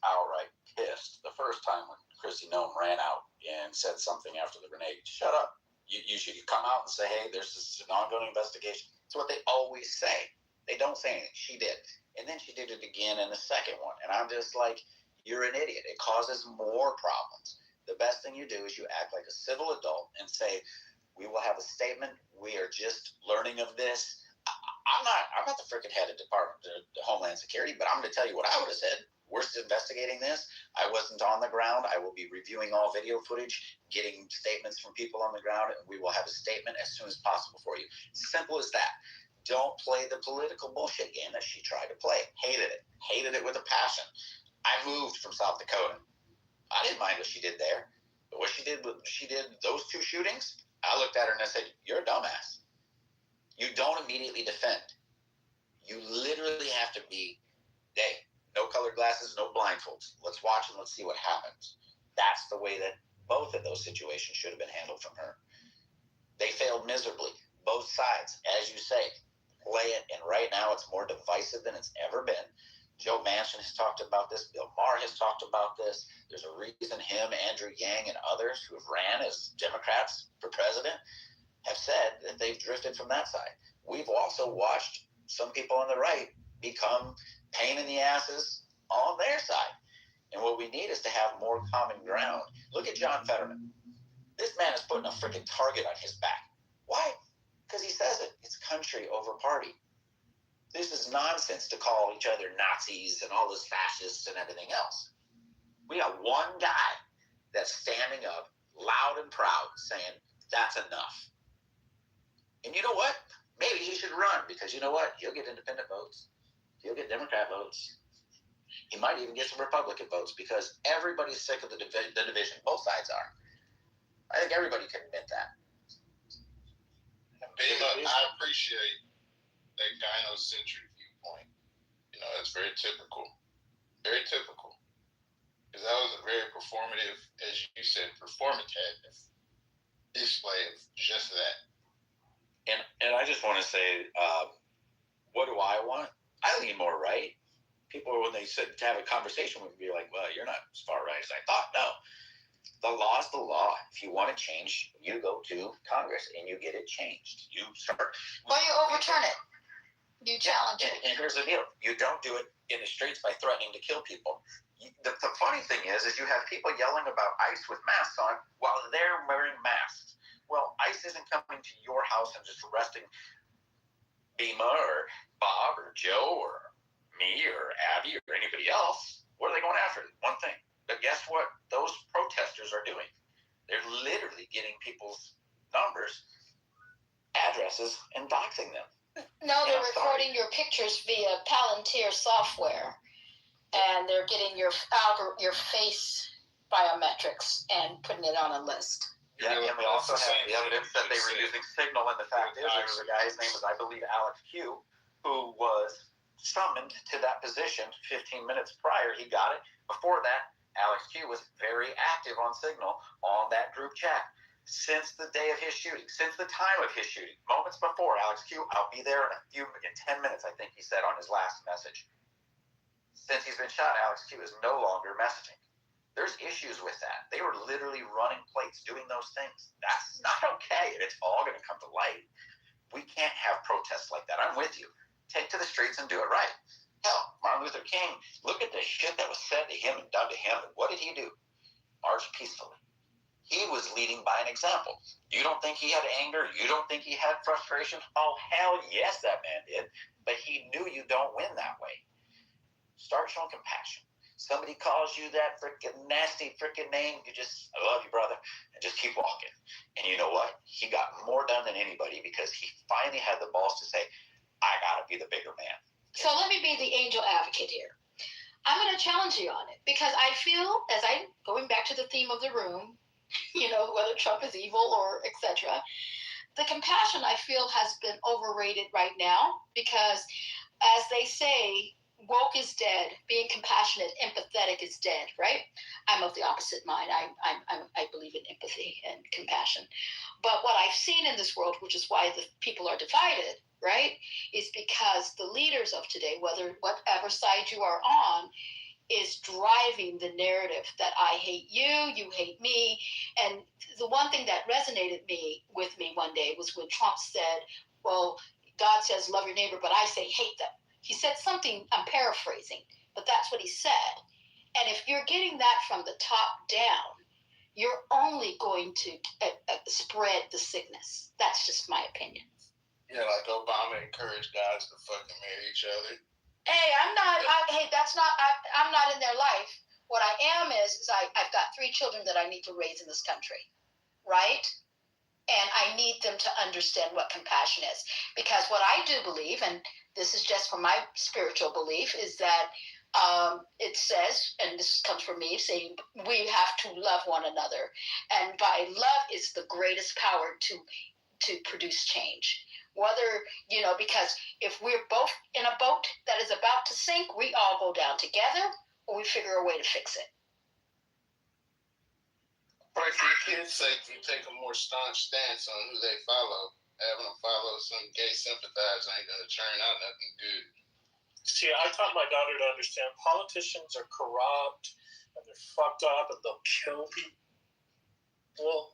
outright pissed the first time when Kristi Noem ran out and said something after the grenade. Shut up. You should come out and say, hey, there's an ongoing investigation. It's what they always say. They don't say anything. She did. And then she did it again in the second one. And I'm just like, you're an idiot. It causes more problems. The best thing you do is you act like a civil adult and say, we will have a statement. We are just learning of this. I'm not the freaking head of Department of Homeland Security, but I'm going to tell you what I would have said. We're investigating this. I wasn't on the ground. I will be reviewing all video footage, getting statements from people on the ground, and we will have a statement as soon as possible for you. Simple as that. Don't play the political bullshit game that she tried to play. Hated it with a passion. I moved from South Dakota. I didn't mind what she did there. But what she did those 2 shootings, I looked at her and I said, you're a dumbass. You don't immediately defend. You literally have to be, hey, no colored glasses, no blindfolds. Let's watch and let's see what happens. That's the way that both of those situations should have been handled from her. They failed miserably. Both sides, as you say, play it, and right now it's more divisive than it's ever been. Joe Manchin has talked about this. Bill Maher has talked about this. There's a reason him, Andrew Yang, and others who have ran as Democrats for president have said that they've drifted from that side. We've also watched some people on the right become pain in the asses on their side. And what we need is to have more common ground. Look at John Fetterman. This man is putting a freaking target on his back. Why? Because he says it. It's country over party. This is nonsense to call each other Nazis and all those fascists and everything else. We got one guy that's standing up loud and proud saying, that's enough. And you know what? Maybe he should run because you know what? He'll get independent votes. He'll get Democrat votes. He might even get some Republican votes because everybody's sick of the division. Both sides are. I think everybody can admit that. I appreciate that gynocentric viewpoint. You know, it's very typical. Very typical. Because that was a very performative, as you said, performative display of just that. And I just want to say, what do I want? I lean more right. People, when they sit to have a conversation with me, be like, well, you're not as far right as I thought. No. The law is the law. If you want to change, you go to Congress and you get it changed. You start. Well, you overturn it. You challenge it. And here's the deal. You don't do it in the streets by threatening to kill people. The funny thing is you have people yelling about ICE with masks on while they're wearing masks. Well, ICE isn't coming to your house and just arresting Bima or Bob or Joe or me or Abby or anybody else. What are they going after? One thing. But guess what those protesters are doing? They're literally getting people's numbers, addresses, and doxing them. No, they're recording your pictures via Palantir software, and they're getting your face biometrics and putting it on a list. Yeah, and we also have the evidence that they were using Signal, and the fact is there was a guy, his name was, I believe, Alex Q, who was summoned to that position 15 minutes prior. He got it. Before that, Alex Q was very active on Signal on that group chat. Since the day of his shooting, since the time of his shooting, moments before, Alex Q, I'll be there in 10 minutes, I think he said on his last message. Since he's been shot, Alex Q is no longer messaging. There's issues with that. They were literally running plates, doing those things. That's not okay, and it's all going to come to light. We can't have protests like that. I'm with you. Take to the streets and do it right. Hell, Martin Luther King, look at the shit that was said to him and done to him, and what did he do? March peacefully. He was leading by an example. You don't think he had anger? You don't think he had frustration? Oh, hell yes, that man did. But he knew you don't win that way. Start showing compassion. Somebody calls you that freaking nasty freaking name, you just, I love you, brother, and just keep walking. And you know what? He got more done than anybody because he finally had the balls to say, I gotta be the bigger man. So let me be the angel advocate here. I'm going to challenge you on it because I feel, as I'm going back to the theme of the room, you know, whether Trump is evil or etc., the compassion I feel has been overrated right now because, as they say, woke is dead. Being compassionate, empathetic is dead, right? I'm of the opposite mind. I believe in empathy and compassion. But what I've seen in this world, which is why the people are divided, right, is because the leaders of today, whatever side you are on, is driving the narrative that I hate you, you hate me. And the one thing that resonated with me one day was when Trump said, well, God says love your neighbor, but I say hate them. He said something, I'm paraphrasing, but that's what he said. And if you're getting that from the top down, you're only going to spread the sickness. That's just my opinion. Yeah, like Obama encouraged guys to fucking marry each other. Hey, I'm not in their life. What I am is I've got 3 children that I need to raise in this country, right? And I need them to understand what compassion is. Because what I do believe, and this is just from my spiritual belief, is that it says, and this comes from me, saying we have to love one another. And by love is the greatest power to produce change. Whether, because if we're both in a boat that is about to sink, we all go down together, or we figure a way to fix it. Right, for your kids' sake, you take a more staunch stance on who they follow. Having them follow some gay sympathizer ain't going to turn out nothing good. See, I taught my daughter to understand politicians are corrupt and they're fucked up and they'll kill people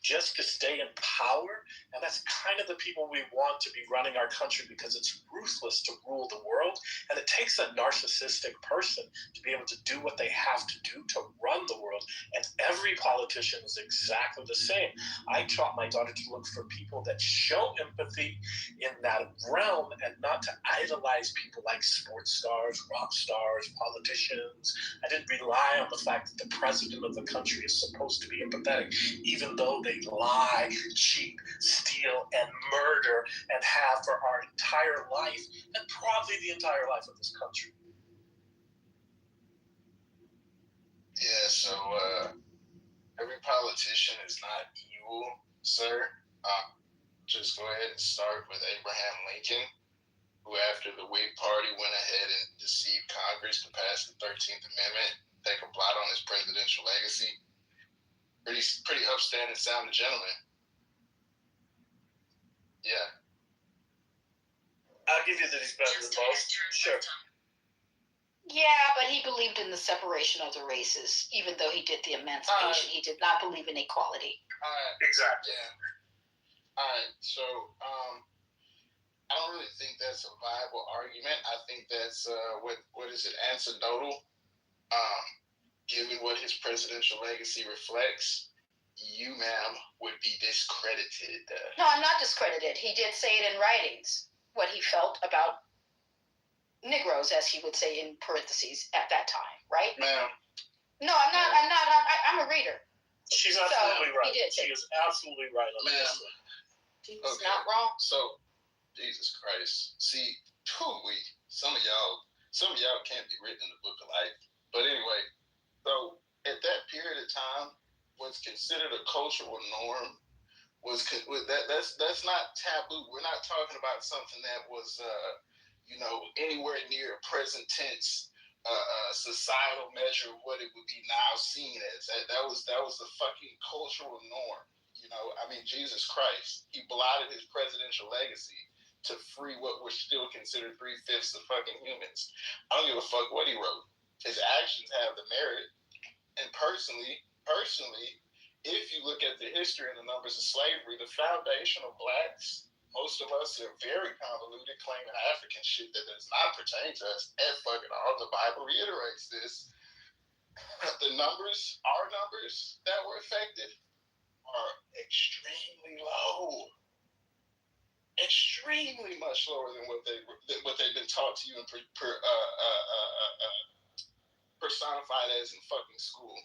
just to stay in power. And that's kind of the people we want to be running our country, because it's ruthless to rule the world. And it takes a narcissistic person to be able to do what they have to do to run the world. And every politician is exactly the same. I taught my daughter to look for people that show empathy in that realm and not to idolize people like sports stars, rock stars, politicians. I didn't rely on the fact that the president of the country is supposed to be empathetic, even though they lie, cheat, steal, and murder, and have for our entire life, and probably the entire life of this country. Yeah, so every politician is not evil, sir. Just go ahead and start with Abraham Lincoln, who after the Whig Party went ahead and deceived Congress to pass the 13th Amendment, take a blot on his presidential legacy. Pretty upstanding sounding gentleman. Yeah. I'll give you that he's better than most. Sure. Yeah, but he believed in the separation of the races, even though he did the emancipation. He did not believe in equality. Exactly. Yeah. All right. So, I don't really think that's a viable argument. I think that's what is it? Anecdotal. Given what his presidential legacy reflects, you, ma'am, would be discredited. No, I'm not discredited. He did say it in writings, what he felt about Negroes, as he would say in parentheses at that time, right? Ma'am. No, I'm not. I'm a reader. She's absolutely So, right. She is absolutely right on this one. He's not wrong. So, Jesus Christ. See, some of y'all can't be written in the book of life. But anyway, so at that period of time, what's considered a cultural norm that's not taboo. We're not talking about something that was anywhere near a present tense societal measure of what it would be now seen as. That was the fucking cultural norm. Jesus Christ, he blotted his presidential legacy to free what were still considered 3/5 of fucking humans. I don't give a fuck what he wrote. His actions have the merit. And personally, if you look at the history and the numbers of slavery, the foundation of blacks, most of us are very convoluted, claiming African shit that does not pertain to us at fucking all. The Bible reiterates this. The numbers, our numbers that were affected, are extremely low. Extremely much lower than what they've been taught to you and personified as in fucking school.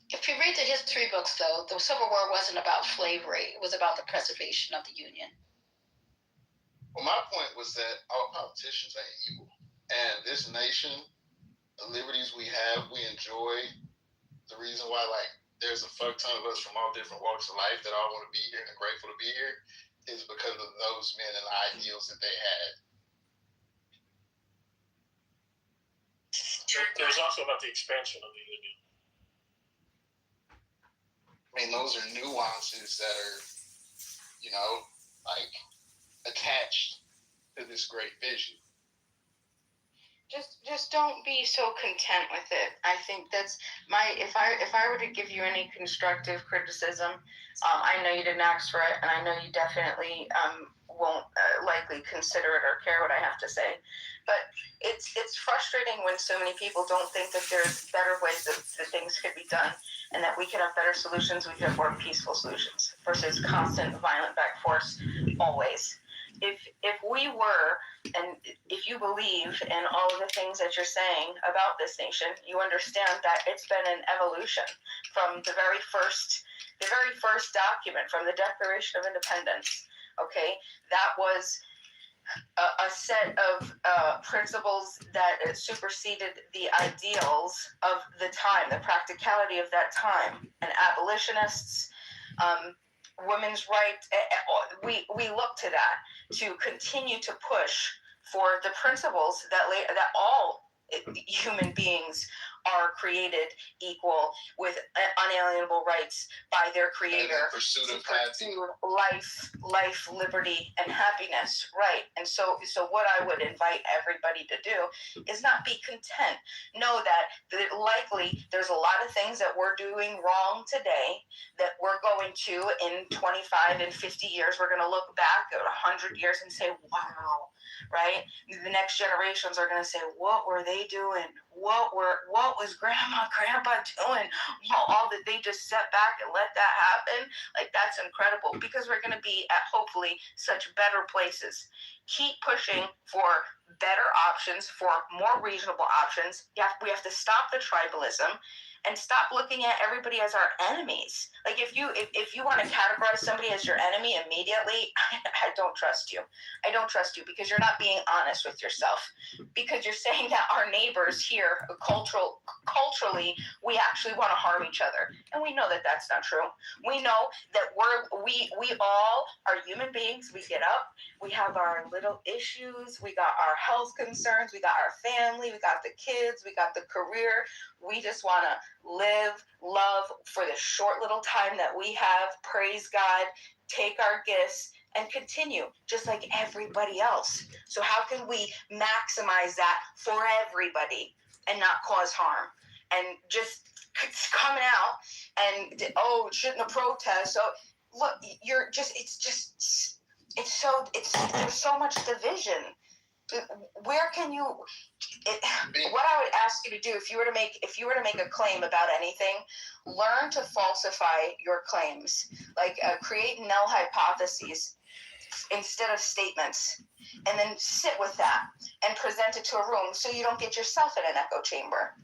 If you read the history books, though, the Civil War wasn't about slavery. It was about the preservation of the Union. Well, my point was that all politicians ain't evil. And this nation, the liberties we have, we enjoy. The reason why, there's a fuck ton of us from all different walks of life that all want to be here and are grateful to be here is because of those men and the ideals that they had. There's also about the expansion of the Union. Those are nuances that are, attached to this great vision. Just don't be so content with it. I think that's if I were to give you any constructive criticism, I know you didn't ask for it, and I know you definitely won't likely consider it or care what I have to say. But it's frustrating when so many people don't think that there's better ways that things could be done, and that we could have better solutions, we could have more peaceful solutions versus constant violent back force always. If we were, and if you believe in all of the things that you're saying about this nation, you understand that it's been an evolution from the very first document, from the Declaration of Independence. Okay, that was a set of principles that superseded the ideals of the time, the practicality of that time, and abolitionists, women's rights. We look to that to continue to push for the principles that all human beings are created equal with unalienable rights by their creator, pursuit of life, liberty, and happiness. Right. And so what I would invite everybody to do is not be content. Know that likely there's a lot of things that we're doing wrong today that we're going to, in 25 and 50 years, we're going to look back at 100 years and say, wow. Right? The next generations are going to say, what were they doing? What was grandpa doing? All that they just sat back and let that happen? Like, that's incredible, because we're going to be at hopefully such better places. Keep pushing for better options, for more reasonable options. We have to stop the tribalism and stop looking at everybody as our enemies. Like, if you want to categorize somebody as your enemy immediately, I don't trust you. I don't trust you, because you're not being honest with yourself. Because you're saying that our neighbors here, culturally, we actually want to harm each other, and we know that that's not true. We know that we all are human beings. We get up, we have our little issues, we got our health concerns, we got our family, we got the kids, we got the career. We just want to live, love for the short little time that we have, praise God, take our gifts, and continue just like everybody else. So how can we maximize that for everybody and not cause harm? And just coming out and, shouldn't have protest. So look, there's so much division. Where can you? What I would ask you to do, if you were to make a claim about anything, learn to falsify your claims. Like, create null hypotheses instead of statements, and then sit with that and present it to a room so you don't get yourself in an echo chamber.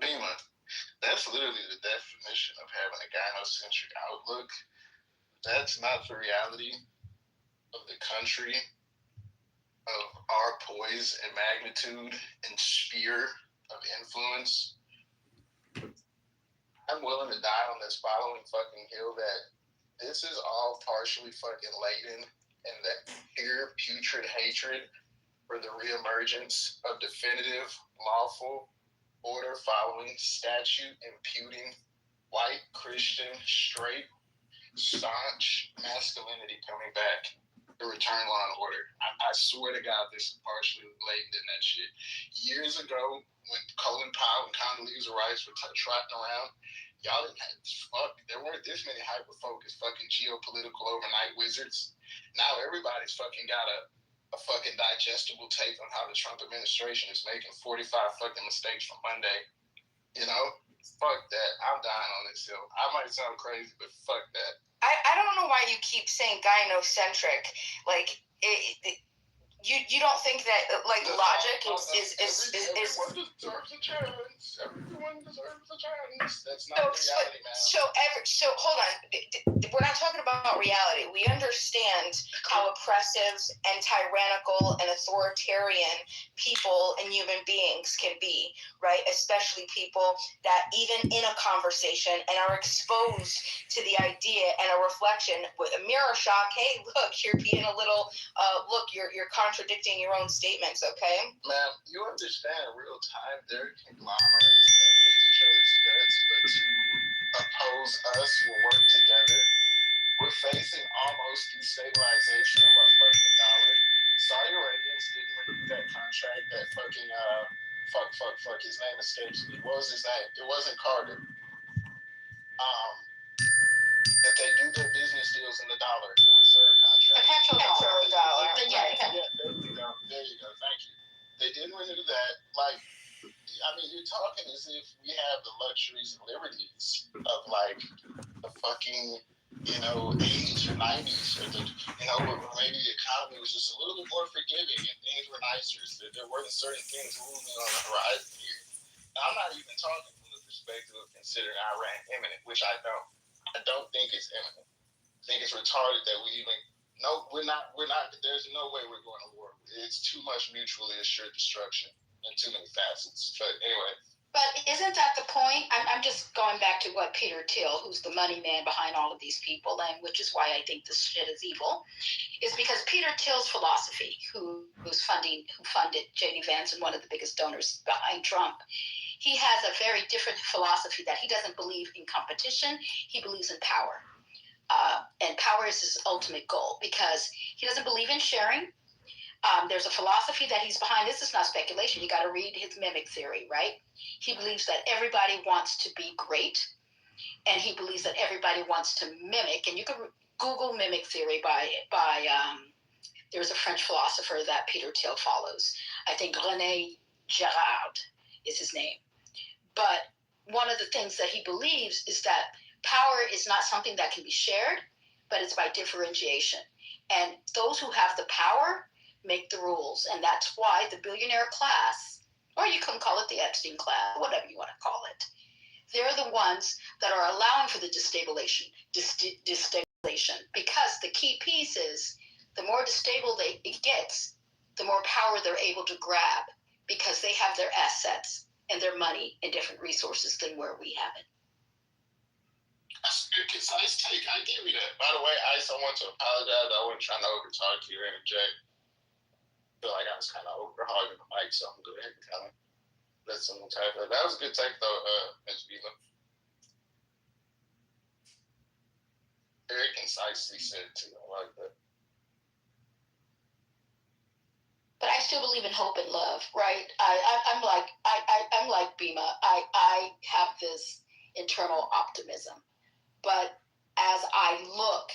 Bima, that's literally the definition of having a gynocentric outlook. That's not the reality of the country, of our poise and magnitude and sphere of influence. I'm willing to die on this following fucking hill that this is all partially fucking laden in the pure putrid hatred for the reemergence of definitive, lawful, order following, statute imputing, white, Christian, straight, staunch masculinity coming back. The return law and order. I swear to God, this is partially laden in that shit. Years ago, when Colin Powell and Condoleezza Rice were trotting around, y'all didn't have there weren't this many hyper-focused fucking geopolitical overnight wizards. Now everybody's fucking got a fucking digestible take on how the Trump administration is making 45 fucking mistakes from Monday. You know? Fuck that. I'm dying on this hill. I might sound crazy, but fuck that. I don't know why you keep saying gynocentric. Like, you don't think that, like, logic is everyone deserves a chance. Everyone deserves a chance. That's not reality, man. So hold on. We're not talking about reality. We understand how oppressive and tyrannical and authoritarian people and human beings can be, right? Especially people that even in a conversation and are exposed to the idea and a reflection with a mirror shock. Hey, look, you're being a little. You're contradicting your own statements. Okay, ma'am, you understand in real time they're conglomerates that hate each other's guts, but to oppose us will work together. We're facing almost destabilization of our fucking dollar. Saudi Arabians didn't renew that contract that fucking fuck his name escapes me. What was his name? It wasn't Carter. that they do their business deals in the dollar, the reserve contract. The petrodollar. Yeah, there you go. Thank you. They didn't renew that. Like, I mean, you're talking as if we have the luxuries and liberties of like the fucking, 80s or 90s, or where maybe the economy was just a little bit more forgiving and things were nicer. So there weren't certain things looming on the horizon here. Now, I'm not even talking from the perspective of considering Iran imminent, which I don't. I don't think it's imminent. I think it's retarded that we even. No, we're not. There's no way we're going to war. It's too much mutually assured destruction and too many facets. But anyway. But isn't that the point? I'm just going back to what Peter Thiel, who's the money man behind all of these people, and which is why I think this shit is evil, is because Peter Thiel's philosophy, who funded J.D. Vance and one of the biggest donors behind Trump, he has a very different philosophy that he doesn't believe in competition. He believes in power. And power is his ultimate goal because he doesn't believe in sharing. There's a philosophy that he's behind. This is not speculation. You got to read his mimic theory, right? He believes that everybody wants to be great, and he believes that everybody wants to mimic. And you can Google mimic theory by there's a French philosopher that Peter Thiel follows. I think René Girard is his name. But one of the things that he believes is that power is not something that can be shared, but it's by differentiation. And those who have the power make the rules. And that's why the billionaire class, or you can call it the Epstein class, whatever you want to call it, they're the ones that are allowing for the destabilization, because the key piece is the more destable it gets, the more power they're able to grab because they have their assets and their money and different resources than where we have it. That's a good concise take. I give you that. By the way, Ice, I want to apologize. I wasn't trying to overtalk you or interject. I feel like I was kind of overhogging the mic, so I'm going to go ahead and kind of let someone type that. That was a good take, though, Ms. Vila. Very concisely said, too. I like that. But I still believe in hope and love, right? I'm like Bima. I have this internal optimism. But as I look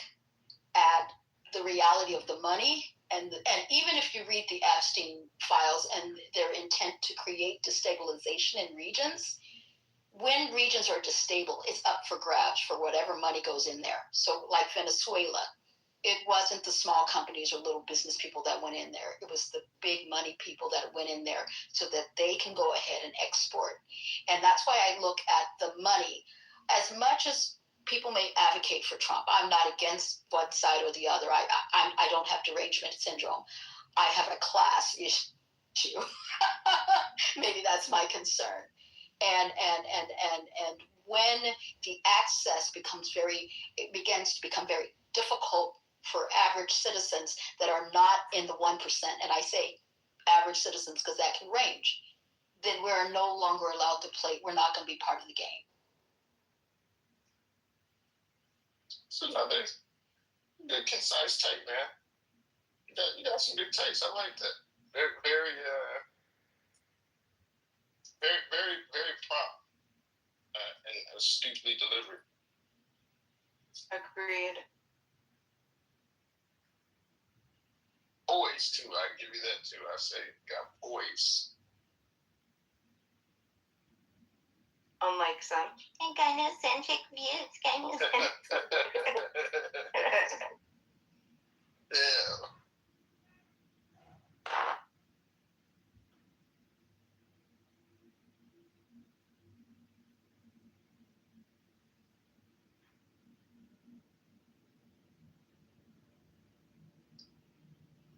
at the reality of the money, and even if you read the Epstein files and their intent to create destabilization in regions, when regions are destable, it's up for grabs for whatever money goes in there. So like Venezuela, it wasn't the small companies or little business people that went in there. It was the big money people that went in there so that they can go ahead and export. And that's why I look at the money. As much as people may advocate for Trump, I'm not against one side or the other. I don't have derangement syndrome. I have a class issue. Maybe that's my concern. And when the access begins to become very difficult for average citizens that are not in the 1%, and I say average citizens because that can range, then we're no longer allowed to play. We're not going to be part of the game. It's another good, concise take, man. You got some good takes. I like that. Very, very, very prompt and astutely delivered. Agreed. Boys, too. I give you that, too. I say, got boys. Unlike some gynocentric views. Yeah.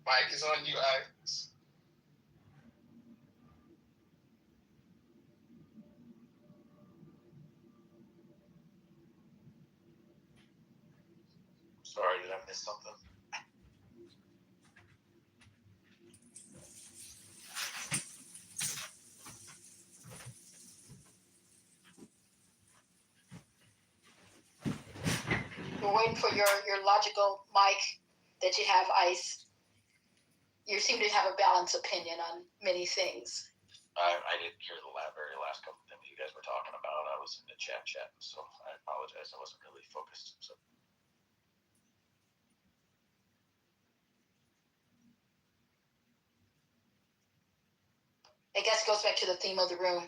Mike is on you, Ice. Sorry, did I miss something? We're waiting for your logical mic that you have, Ice. You seem to have a balanced opinion on many things. I didn't hear the very last couple of things you guys were talking about. I was in the chat, so I apologize. I wasn't really focused. So guess it goes back to the theme of the room.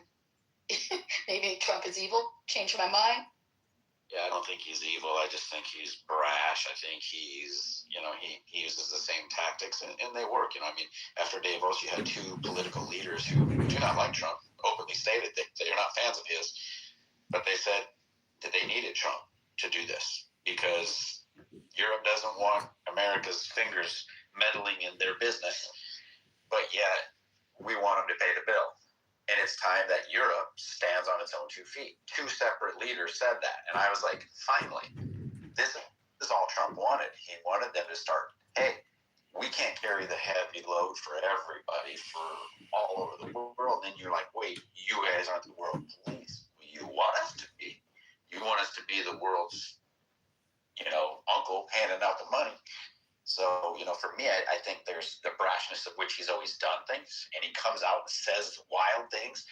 Maybe Trump is evil. Changed my mind. Yeah, I don't think he's evil. I just think he's brash. I think he's, he uses the same tactics, and they work. I mean, after Davos, you had two political leaders who do not like Trump, openly stated that they're not fans of his, but they said that they needed Trump to do this because Europe doesn't want America's fingers meddling in their business, but yet we want them to pay the bill. And it's time that Europe stands on its own 2 feet. Two separate leaders said that. And I was like, finally, this is all Trump wanted. He wanted them to start, hey, we can't carry the heavy load for everybody for all over the world. And then you're like, wait, you guys aren't the world police. You want us to be. You want us to be the world's, uncle handing out the money. So, for me, I think there's the brashness of which he's always done things, and he comes out and says wild things,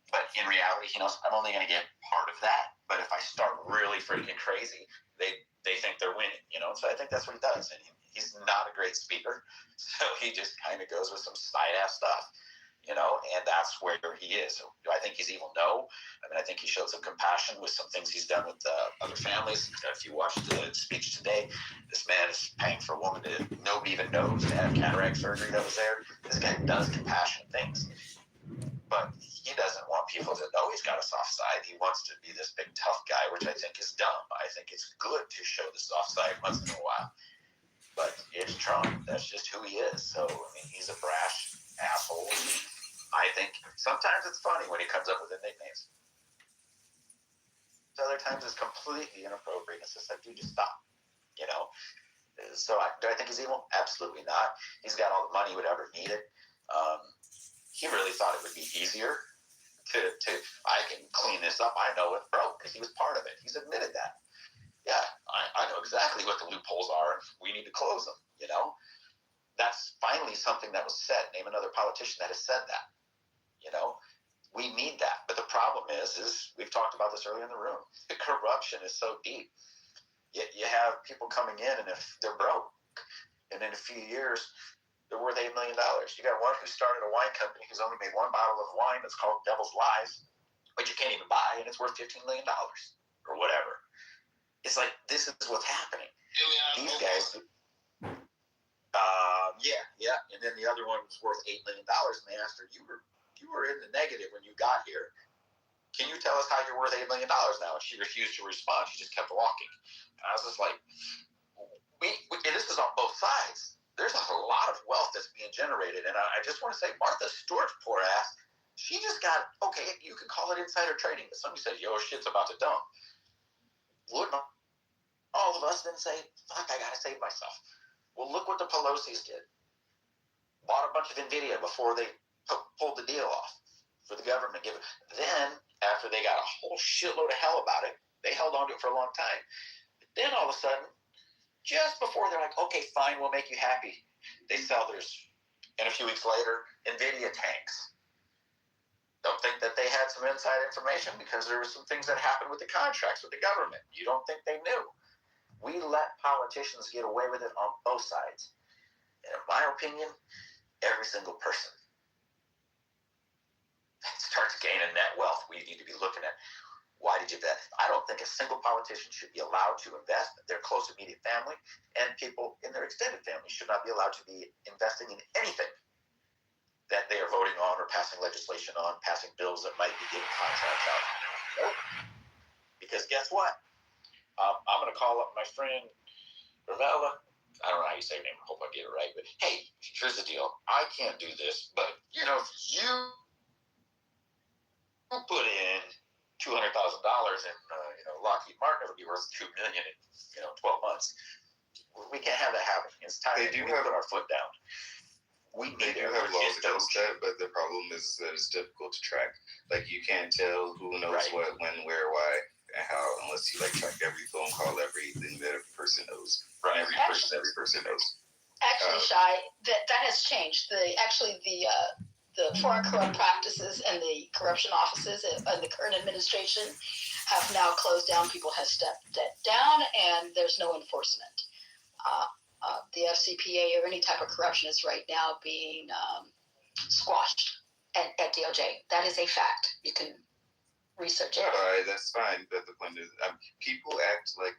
but in reality, he knows I'm only going to get part of that. But if I start really freaking crazy, they think they're winning, So I think that's what he does, and he's not a great speaker, so he just kind of goes with some side-ass stuff, and that's where he is. So do I think he's evil? No. I mean, I think he showed some compassion with some things he's done with other families. If you watched the speech today, this man is paying for a woman that nobody even knows to have cataract surgery that was there. This guy does compassionate things, but he doesn't want people to know he's got a soft side. He wants to be this big tough guy, which I think is dumb. I think it's good to show the soft side once in a while, but it's Trump. That's just who he is. So, I mean, he's a brash asshole. I think sometimes it's funny when he comes up with the nicknames. Other times it's completely inappropriate. It's just like, dude, just stop. So do I think he's evil? Absolutely not. He's got all the money he would ever needed. He really thought it would be easier to I can clean this up. I know it's broke because he was part of it. He's admitted that. Yeah, I know exactly what the loopholes are. We need to close them. That's finally something that was said. Name another politician that has said that. We need that. But the problem is we've talked about this earlier in the room. The corruption is so deep. You have people coming in, and if they're broke, and in a few years, they're worth $8 million. You got one who started a wine company who's only made one bottle of wine that's called Devil's Lies, which you can't even buy, and it's worth $15 million or whatever. It's like, this is what's happening. These guys... Yeah. And then the other one was worth $8 million, and they asked her, you were in the negative when you got here. Can you tell us how you're worth $8 million now? And she refused to respond. She just kept walking. And I was just like, and this is on both sides. There's a lot of wealth that's being generated. And I just want to say, Martha Stewart's poor ass, she just got, okay, you can call it insider trading, but somebody says, yo, shit's about to dump. Wouldn't all of us then say, fuck, I got to save myself? Well, look what the Pelosi's did. Bought a bunch of NVIDIA before they pulled the deal off for the government. Then, after they got a whole shitload of hell about it, they held on to it for a long time. But then all of a sudden, just before they're like, okay, fine, we'll make you happy, they sell theirs. And a few weeks later, NVIDIA tanks. Don't think that they had some inside information because there were some things that happened with the contracts with the government. You don't think they knew. We let politicians get away with it on both sides. And in my opinion, every single person that starts gaining net wealth, we need to be looking at, why did you invest? I don't think a single politician should be allowed to invest. Their close immediate family and people in their extended family should not be allowed to be investing in anything that they are voting on or passing legislation on, passing bills that might be giving contracts out. Nope. Because guess what? I'm going to call up my friend Ravella. I don't know how you say her name. I hope I get it right. But hey, here's the deal. I can't do this, but if you put in $200,000 in Lockheed Martin, it'll be worth $2 million in 12 months. We can't have that happen. It's time we put our foot down. They do have laws against that, but the problem is that it's difficult to track. Like, you can't tell who knows what, when, where, why, and how, unless you track every phone call, everything that every person knows. Right. Every person knows. Actually, Shai, that has changed. The foreign corrupt practices and the corruption offices of the current administration have now closed down. People have stepped that down, and there's no enforcement. The FCPA or any type of corruption is right now being squashed. at DOJ. That is a fact. You can research it. That's fine, but the point is, people act like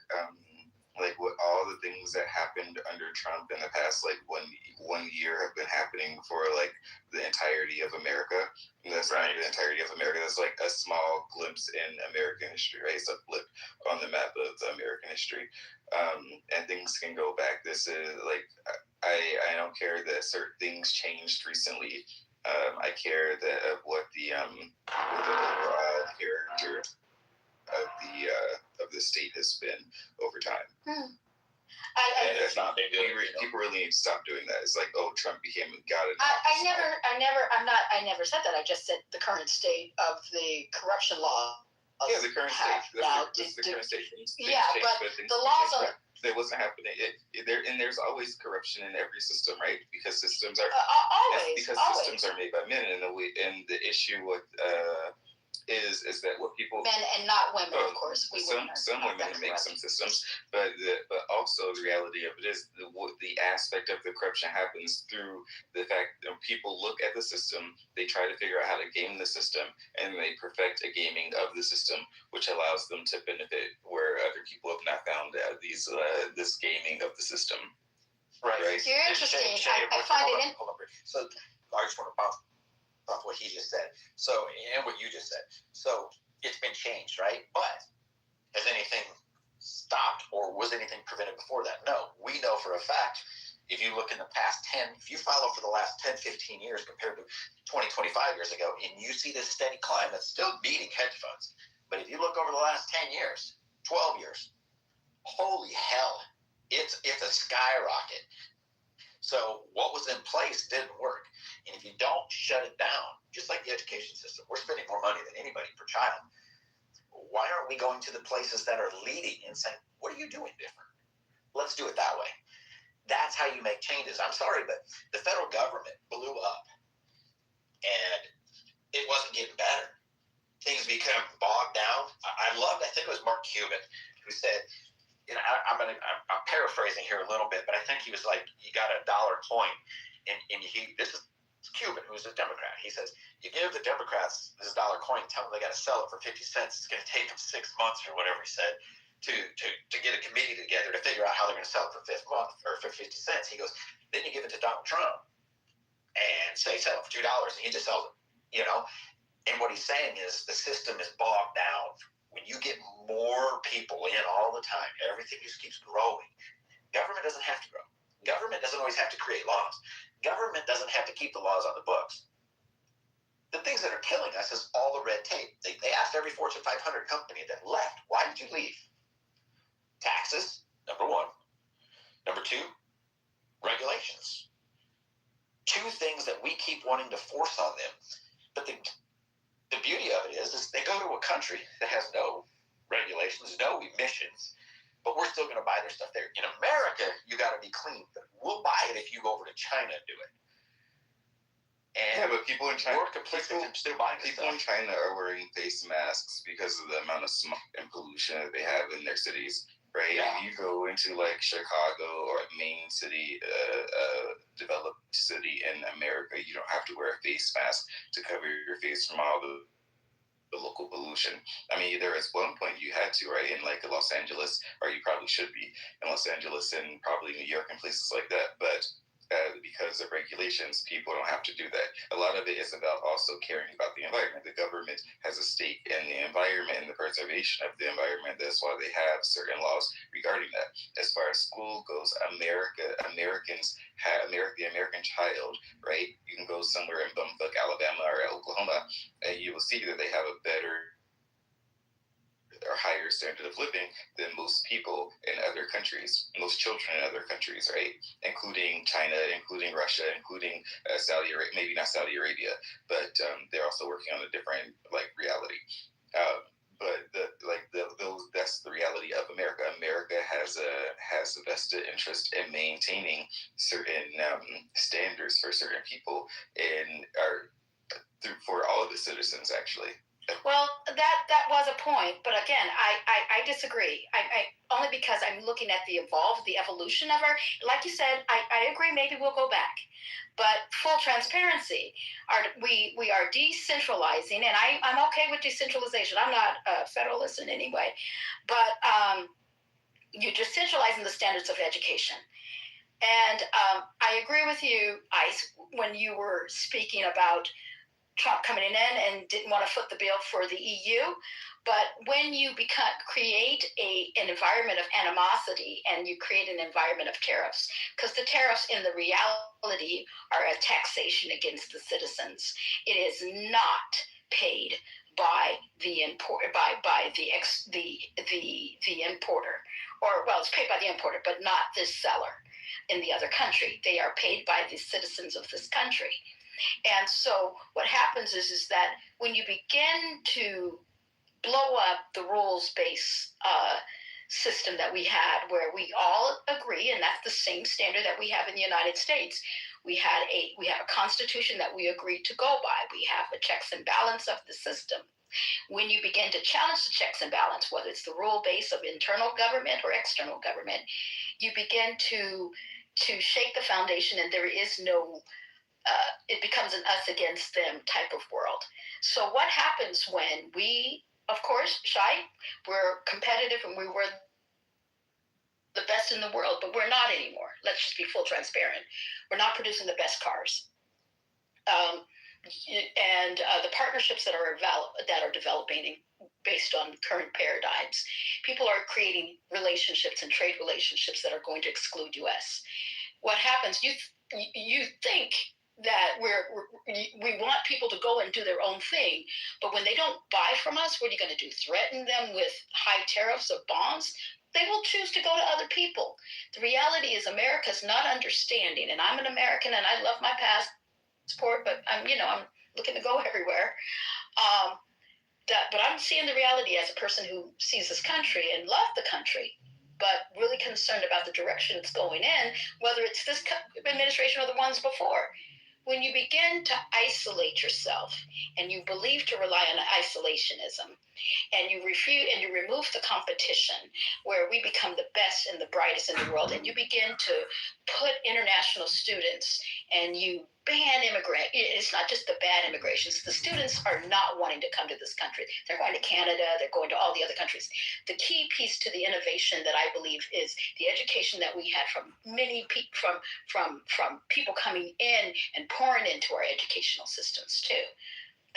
what all the things that happened under Trump in the past like one year have been happening for like the entirety of America. And that's not the entirety of America. That's like a small glimpse in American history, right? It's a blip on the map of the American history. And things can go back. This is like I don't care that certain things changed recently. I care that what the overall character of the state has been over time. People really need to stop doing that. It's like, oh, Trump became God. I never said that. I just said the current state of the corruption law. Yeah, the current state. That's the current state. Yeah, but the laws on. That wasn't happening. There's always corruption in every system, right? Because systems are systems are made by men, and the issue with is that what people men and not women, of course. Some women make some systems, but also the reality of it is the aspect of the corruption happens through the fact that people look at the system, they try to figure out how to game the system, and they perfect a gaming of the system, which allows them to benefit where other people have not found this gaming of the system. Right. You're interesting. I find it. So I just want to bounce off what he just said. So, and what you just said. So, it's been changed, right? But has anything stopped or was anything prevented before that? No. We know for a fact, if you look in the past 10, if you follow for the last 10, 15 years compared to 20, 25 years ago, and you see this steady climb that's still beating hedge funds. But if you look over the last 10 years, 12 years, holy hell, it's a skyrocket. So what was in place didn't work. And if you don't shut it down, just like the education system, we're spending more money than anybody per child. Why aren't we going to the places that are leading and saying, what are you doing different? Let's do it that way. That's how you make changes. I'm sorry, but the federal government blew up and it wasn't getting better. Things become bogged down. I think it was Mark Cuban who said, I'm paraphrasing here a little bit, but I think he was like, you got $1 coin, and this is Cuban, who's a Democrat. He says, you give the Democrats this $1 coin, tell them they got to sell it for 50 cents. It's going to take them 6 months or whatever he said to get a committee together to figure out how they're going to sell it for 50 cents. He goes, then you give it to Donald Trump and say sell it for $2, and he just sells it, And what he's saying is the system is bogged down. When you get more people in all the time, everything just keeps growing. Government doesn't have to grow. Government doesn't always have to create laws. Government doesn't have to keep the laws on the books. The things that are killing us is all the red tape. They asked every Fortune 500 company that left, why did you leave? Taxes, number one. Number two, regulations. Two things that we keep wanting to force on them. But the beauty of it is they go to a country that has no regulations, no emissions, but we're still going to buy their stuff there. In America, you got to be clean. But we'll buy it if you go over to China and do it. And but people in China, we're complicit in still buying people in China are wearing face masks because of the amount of smoke and pollution that they have in their cities. Right? Yeah. If you go into like Chicago or a main city, developed city in America, you don't have to wear a face mask to cover your face from all the local pollution. I mean, there is one point you had to, right? In like Los Angeles, or you probably should be in Los Angeles and probably New York and places like that. But because of regulations, people don't have to do that. A lot of it is about also caring about the environment. The government has a stake in the environment and the preservation of the environment. That's why they have certain laws regarding that. As far as school goes, the American child, right? You can go somewhere in Bumfuck, Alabama or Oklahoma, and you will see that they have a better or higher standard of living than most people in other countries, most children in other countries, right? Including China, including Russia, including Saudi Arabia, maybe not Saudi Arabia, but they're also working on a different reality. But that's the reality of America. America has a vested interest in maintaining certain standards for certain people for all of the citizens, actually. Well, that was a point, but again, I disagree. I only because I'm looking at the evolution of our. Like you said, I agree. Maybe we'll go back, but full transparency, we are decentralizing, and I'm okay with decentralization. I'm not a federalist in any way, but you're decentralizing the standards of education. And I agree with you, Ice, when you were speaking about Trump coming in and didn't want to foot the bill for the EU. But when you create an environment of animosity and you create an environment of tariffs, because the tariffs in the reality are a taxation against the citizens. It is not paid by the importer, the importer, or well, it's paid by the importer, but not the seller in the other country. They are paid by the citizens of this country. And so what happens is that when you begin to blow up the rules-based system that we had, where we all agree, and that's the same standard that we have in the United States. We have a constitution that we agreed to go by. We have a checks and balance of the system. When you begin to challenge the checks and balance, whether it's the rule base of internal government or external government, you begin to shake the foundation, and there is no it becomes an us against them type of world. So what happens when we, of course, we're competitive and we were the best in the world, but we're not anymore. Let's just be full transparent. We're not producing the best cars. And the partnerships that are developing based on current paradigms, people are creating relationships and trade relationships that are going to exclude U.S. What happens? You think that we want people to go and do their own thing, but when they don't buy from us, what are you going to do? Threaten them with high tariffs or bonds? They will choose to go to other people. The reality is America's not understanding, and I'm an American and I love my passport, but I'm looking to go everywhere. But I'm seeing the reality as a person who sees this country and loves the country, but really concerned about the direction it's going in, whether it's this administration or the ones before. When you begin to isolate yourself and you believe to rely on isolationism, and you remove the competition where we become the best and the brightest in the world, and you begin to put international students and you ban immigrant. It's not just the bad immigrations. The students are not wanting to come to this country. They're going to Canada. They're going to all the other countries. The key piece to the innovation that I believe is the education that we had from many people, from people coming in and pouring into our educational systems too.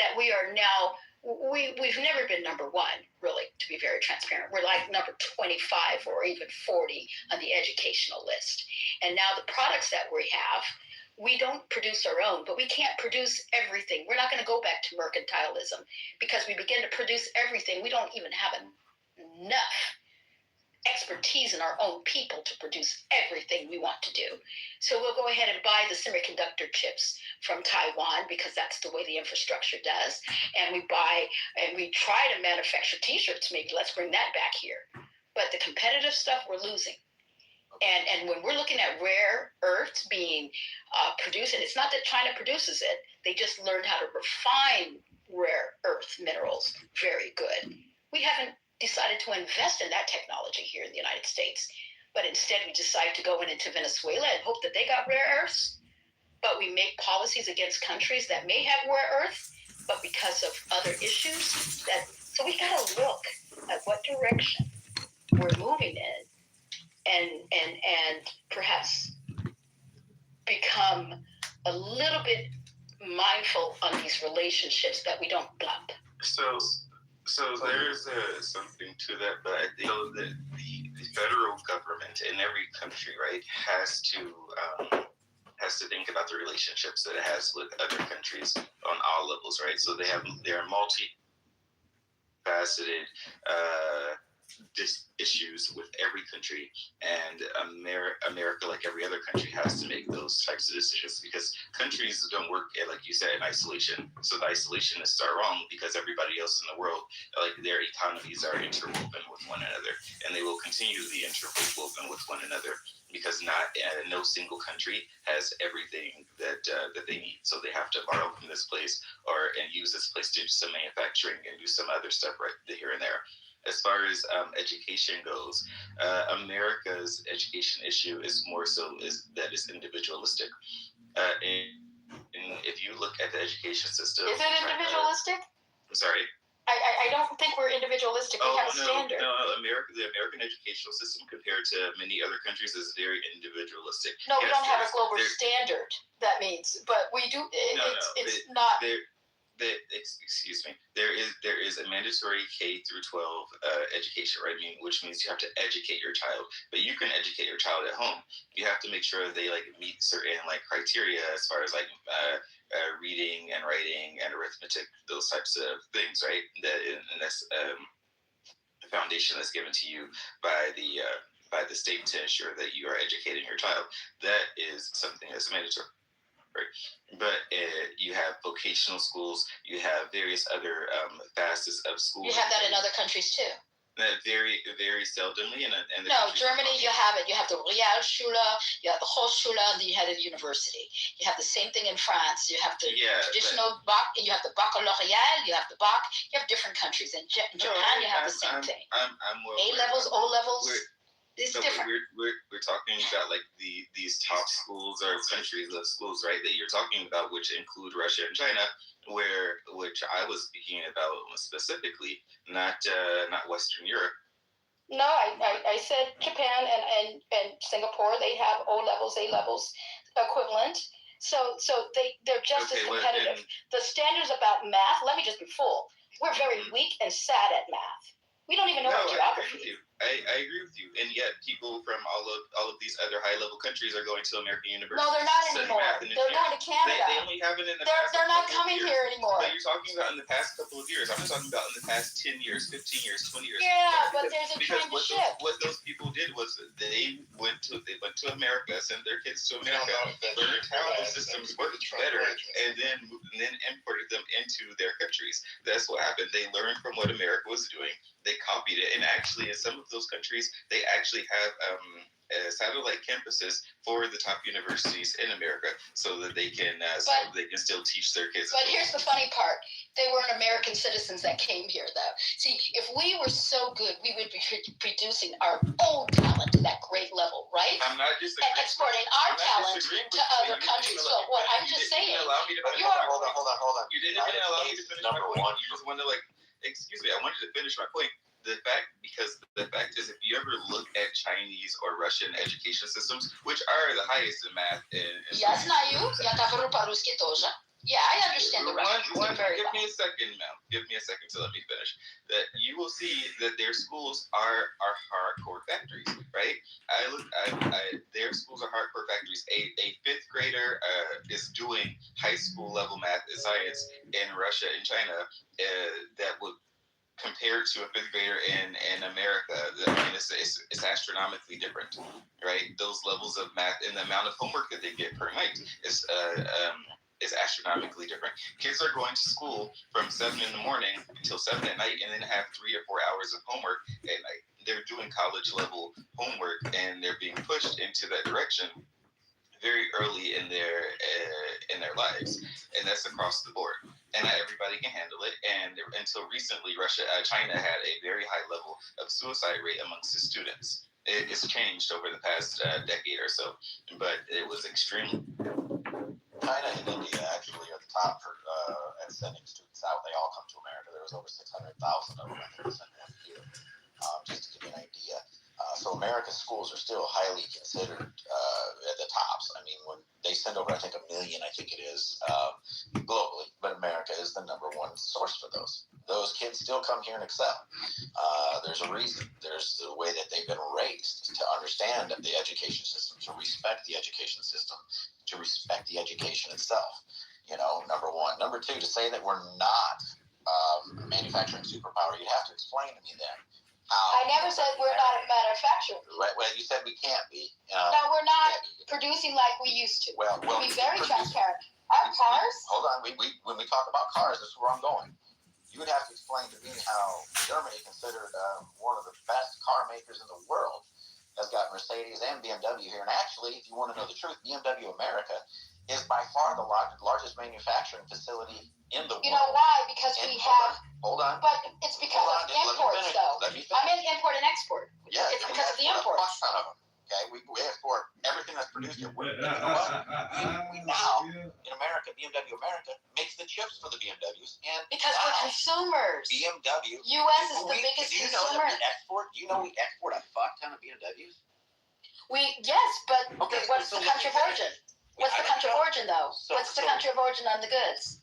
That we are now, we've never been number one, really, to be very transparent. We're like number 25 or even 40 on the educational list. And now the products that we have, we don't produce our own, but we can't produce everything. We're not going to go back to mercantilism because we begin to produce everything. We don't even have enough expertise in our own people to produce everything we want to do. So we'll go ahead and buy the semiconductor chips from Taiwan because that's the way the infrastructure does. And we try to manufacture t-shirts, maybe let's bring that back here. But the competitive stuff, we're losing. And when we're looking at rare earths being produced, and it's not that China produces it, they just learned how to refine rare earth minerals very good. We haven't decided to invest in that technology here in the United States, but instead we decide to go into Venezuela and hope that they got rare earths. But we make policies against countries that may have rare earth, but because of other issues, so we got to look at what direction we're moving in. And perhaps become a little bit mindful on these relationships that we don't bump. So there's something to that, but I think that the federal government in every country, right, has to think about the relationships that it has with other countries on all levels, right? So they're multifaceted issues with every country, and America, like every other country, has to make those types of decisions because countries don't work, like you said, in isolation. So the isolationists are wrong because everybody else in the world, like their economies are interwoven with one another, and they will continue to be interwoven with one another because no single country has everything that they need. So they have to borrow from this place and use this place to do some manufacturing and do some other stuff right here and there. As far as education goes, America's education issue is more so is individualistic. And if you look at the education system, is it individualistic? I'm sorry. I don't think we're individualistic. We have a standard. No, the American educational system compared to many other countries is very individualistic. No, we don't have a global standard. That means, but we do. It's not. Excuse me. There is a mandatory K through 12 education, right? Which means you have to educate your child, but you can educate your child at home. You have to make sure they meet certain criteria as far as reading and writing and arithmetic, those types of things, right? And that's the foundation that's given to you by the state to ensure that you are educating your child. That is something that's mandatory. But you have vocational schools, you have various other facets of schools. You have that in other countries too. Very, very seldomly. No, Germany, you have it. You have the Realschule, you have the Hochschule, and then you have the university. You have the same thing in France. You have the traditional bac, you have the baccalaureate, you have the bac. You have different countries. In Japan, you have the same thing. A levels, O levels. It's different. We're talking about these top schools or countries of schools, right? That you're talking about, which include Russia and China, which I was speaking about specifically, not Western Europe. No, I said Japan and Singapore. They have O levels, A levels equivalent. So they're just as competitive. The standards about math. Let me just be full. We're very weak and sad at math. We don't even know geography. I agree with you, and yet people from all of these other high-level countries are going to American universities. No, they're not anymore. They're going to Canada. They only have it in the past. They're not coming here anymore. But you're talking about in the past couple of years. I'm talking about in the past 10 years, 15 years, 20 years. Yeah, but there's a trend to shift. What those people did was they went to America, sent their kids to America, learned how the systems worked better, and then imported them into their countries. That's what happened. They learned from what America was doing. They copied it, and actually, in some of those countries, they actually have satellite campuses for the top universities in America, so that they can still teach their kids. But here's the funny part: they weren't American citizens that came here, though. See, if we were so good, we would be producing our own talent to that great level, right? I'm not disagreeing. And exporting our talent to other countries. So what I'm just saying, hold on. You didn't even allow me to finish my point. You just wanted excuse me, I wanted to finish my point. The fact is, if you ever look at Chinese or Russian education systems, which are the highest in math, я знаю, я говорю по-русски тоже. Yeah, I understand the Russian. Give me a second, ma'am. Give me a second to let me finish. That you will see that their schools are hardcore factories, right? Their schools are hardcore factories. A fifth grader is doing high school level math and science in Russia and China that would compared to a fifth grader in America. I mean, it's astronomically different, right? Those levels of math and the amount of homework that they get per night is astronomically different. Kids are going to school from 7 in the morning until 7 at night, and then have 3 or 4 hours of homework at night. They're doing college level homework, and they're being pushed into that direction very early in their lives, and that's across the board. And not everybody can handle it. And until recently, China had a very high level of suicide rate amongst its students. It's changed over the past decade or so, but it was extremely. China and India actually are the top for at sending students out. They all come to America. There was over 600,000 of them that sent one year. Just to give you an idea. So America's schools are still highly considered at the tops. I mean, when they send over, I think 1 million, I think it is, globally, but America is the number one source for those. Those kids still come here and excel. There's a reason. There's the way that they've been raised to understand the education system, to respect the education system, to respect the education itself. Number one. Number two, to say that we're not a manufacturing superpower, you'd have to explain to me then I never said we're not a manufacturer. Right. Well, you said we can't be. No, we're not producing like we used to. Well, to be very transparent. Our cars. Hold on. When we talk about cars, this is where I'm going. You would have to explain to me how Germany, considered one of the best car makers in the world, has got Mercedes and BMW here. And actually, if you want to know the truth, BMW America is by far the largest manufacturing facility in the world. You know why? Because we have. Hold on. But it's because of imports, though. Let me finish. I meant import and export. Yeah, it's because of the imports. A ton of them. Okay, we export everything that's produced here. And you know what? We now in America, BMW America makes the chips for the BMWs, and because we're consumers. BMW. U.S. is the biggest consumer. Do you know we export a fuck ton of BMWs? Yes, but okay, what's the country of origin? What's the country of origin, though? What's the country of origin on the goods?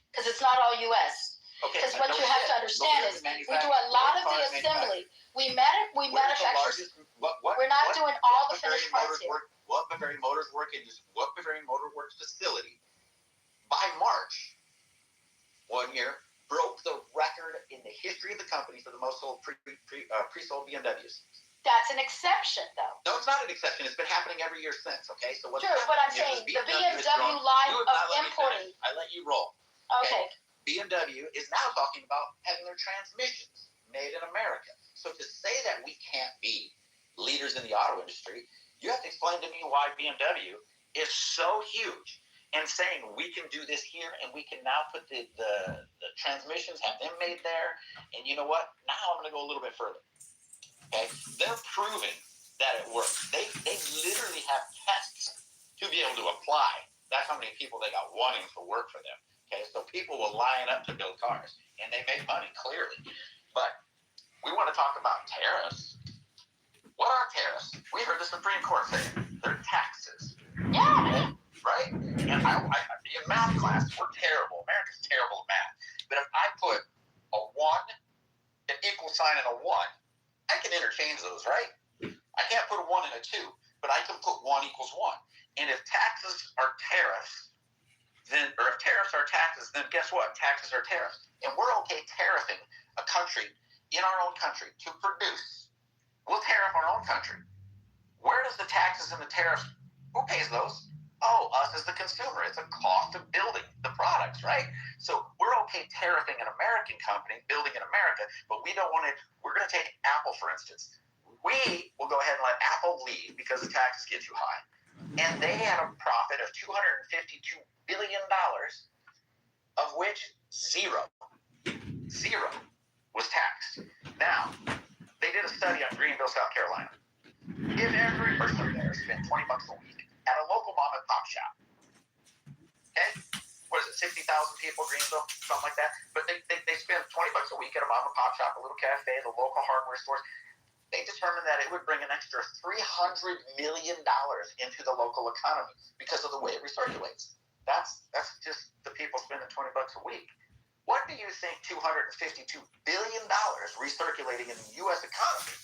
Because it's not all U.S. Because what you have to understand is we do a lot of the assembly. We manufacture. We're not doing all the finished parts here. What Bavarian Motors Works facility by March 1 year broke the record in the history of the company for the most sold pre-sold BMWs. That's an exception, though. No, it's not an exception. It's been happening every year since. Okay, so what's sure, but I'm saying the BMW line of importing. I let you roll. Okay. BMW is now talking about having their transmissions made in America. So to say that we can't be leaders in the auto industry, you have to explain to me why BMW is so huge and saying we can do this here and we can now put the transmissions, have them made there. And you know what? Now I'm going to go a little bit further. Okay, they're proving that it works. They literally have tests to be able to apply. That's how many people they got wanting to work for them. Okay, so people will line up to build cars, and they make money, clearly. But we want to talk about tariffs. What are tariffs? We heard the Supreme Court say it. They're taxes. Yeah. Right? And in math class, we're terrible. America's terrible at math. But if I put a 1, an equal sign, and a 1, I can interchange those, right? I can't put a 1 and a 2, but I can put 1 equals 1. And if taxes are tariffs, or if tariffs are taxes, then guess what? Taxes are tariffs. And we're okay tariffing a country in our own country to produce. We'll tariff our own country. Where does the taxes and the tariffs, who pays those? Oh, us as the consumer. It's a cost of building the products, right? So we're okay tariffing an American company, building in America, but we don't want to, we're going to take Apple, for instance. We will go ahead and let Apple lead because the taxes get too high. And they had a profit of $252 billion, of which zero was taxed. Now, they did a study on Greenville, South Carolina. If every person there spent $20 a week at a local mom and pop shop, okay, what is it, 60,000 people, Greenville, something like that, but they spend $20 a week at a mom and pop shop, a little cafe, the local hardware stores. They determined that it would bring an extra $300 million into the local economy because of the way it recirculates. That's just the people spending $20 a week. What do you think $252 billion recirculating in the U.S. economy?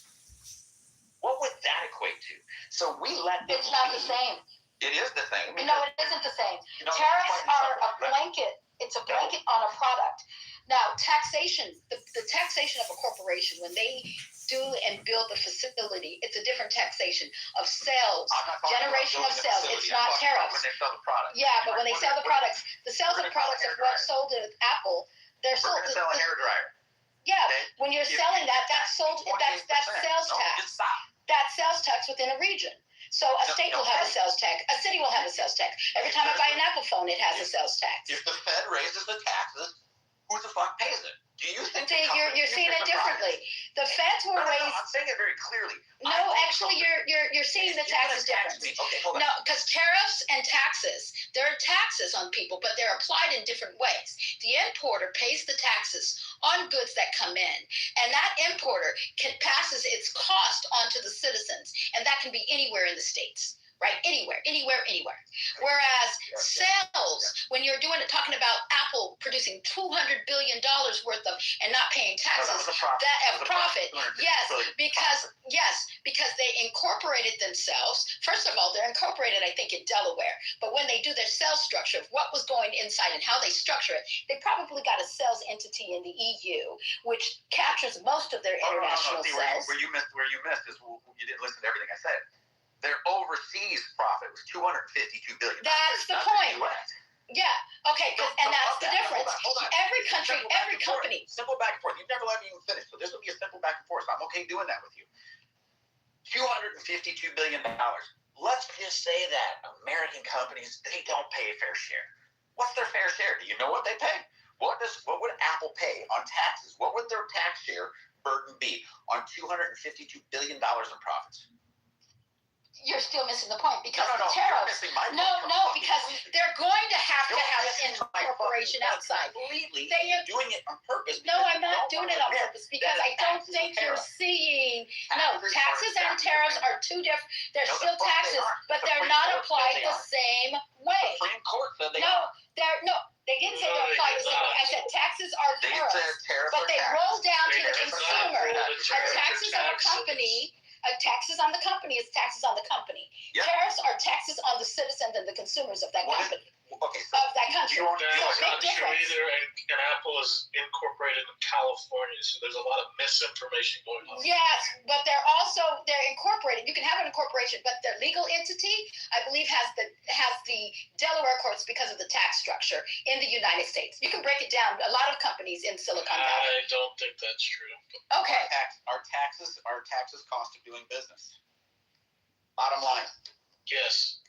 What would that equate to? So we let them. It's not the same. It is the same. No, it isn't the same. Tariffs are a blanket. It's a blanket on a product. Now, taxation, the taxation of a corporation, when they do and build the facility, it's a different taxation of sales, generation of sales. It's not tariffs. When they sell the product. Yeah, but when they sell the products, the sales of products of what's sold at Apple, they're sold. We're going to sell a hairdryer. Yeah, when you're selling that's sold. That's sales tax. That's sales tax within a region. So a state will have a sales tax. A city will have a sales tax. Every time I buy an Apple phone, it has a sales tax. If the Fed raises the taxes, who the fuck pays it? Do you think you're seeing it differently? The feds will raise. I'm saying it very clearly. No, actually, you're seeing the taxes differently. Okay, hold on. No, because tariffs and taxes, there are taxes on people, but they're applied in different ways. The importer pays the taxes on goods that come in, and that importer passes its cost on to the citizens, and that can be anywhere in the states. right? Anywhere. Whereas sales, when you're talking about Apple producing $200 billion worth of and not paying taxes, profit. Because they incorporated themselves. First of all, they're incorporated, I think, in Delaware. But when they do their sales structure, what was going inside and how they structure it, they probably got a sales entity in the EU, which captures most of their international sales. Where you missed is you didn't listen to everything I said. Their overseas profit was $252 billion. That's the point. Yeah. Okay. And that's the difference. Hold on. Every country, every company. Simple back and forth. You've never let me even finish, so this will be a simple back and forth. So I'm okay doing that with you. $252 billion. Let's just say that American companies, they don't pay a fair share. What's their fair share? Do you know what they pay? What would Apple pay on taxes? What would their tax share burden be on $252 billion in profits? You're still missing the point because No, the tariffs. you're missing my point. No, because they're going to have an incorporation outside. Completely. They're doing it on purpose. No, I'm not doing it on purpose because I don't think you're seeing. No, taxes and tariffs are two different. They're still taxes, but they're not applied the same way. The Supreme Court said they are. They didn't say they're applied the same way. I said taxes are tariffs, but they roll down to the consumer. Taxes on a company. Taxes on the company is taxes on the company. Yep. Tariffs are taxes on the citizens and the consumers of that company. Of that country. Big difference. And Apple is incorporated in California, so there's a lot of misinformation going on. Yes, but they're incorporated. You can have an incorporation, but their legal entity, I believe, has the Delaware courts because of the tax structure in the United States. You can break it down. A lot of companies in Silicon Valley. I don't think that's true. Okay. Our taxes cost of doing business. Bottom line. Yes.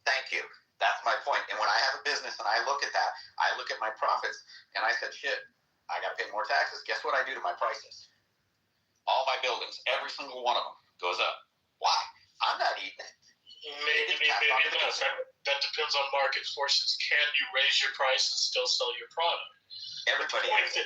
Thank you. That's my point. And when I have a business and I look at that, I look at my profits and I said, shit, I got to pay more taxes. Guess what I do to my prices? All my buildings, every single one of them goes up. Why? I'm not eating it. Maybe not. That depends on market forces. Can you raise your price and still sell your product? Everybody is.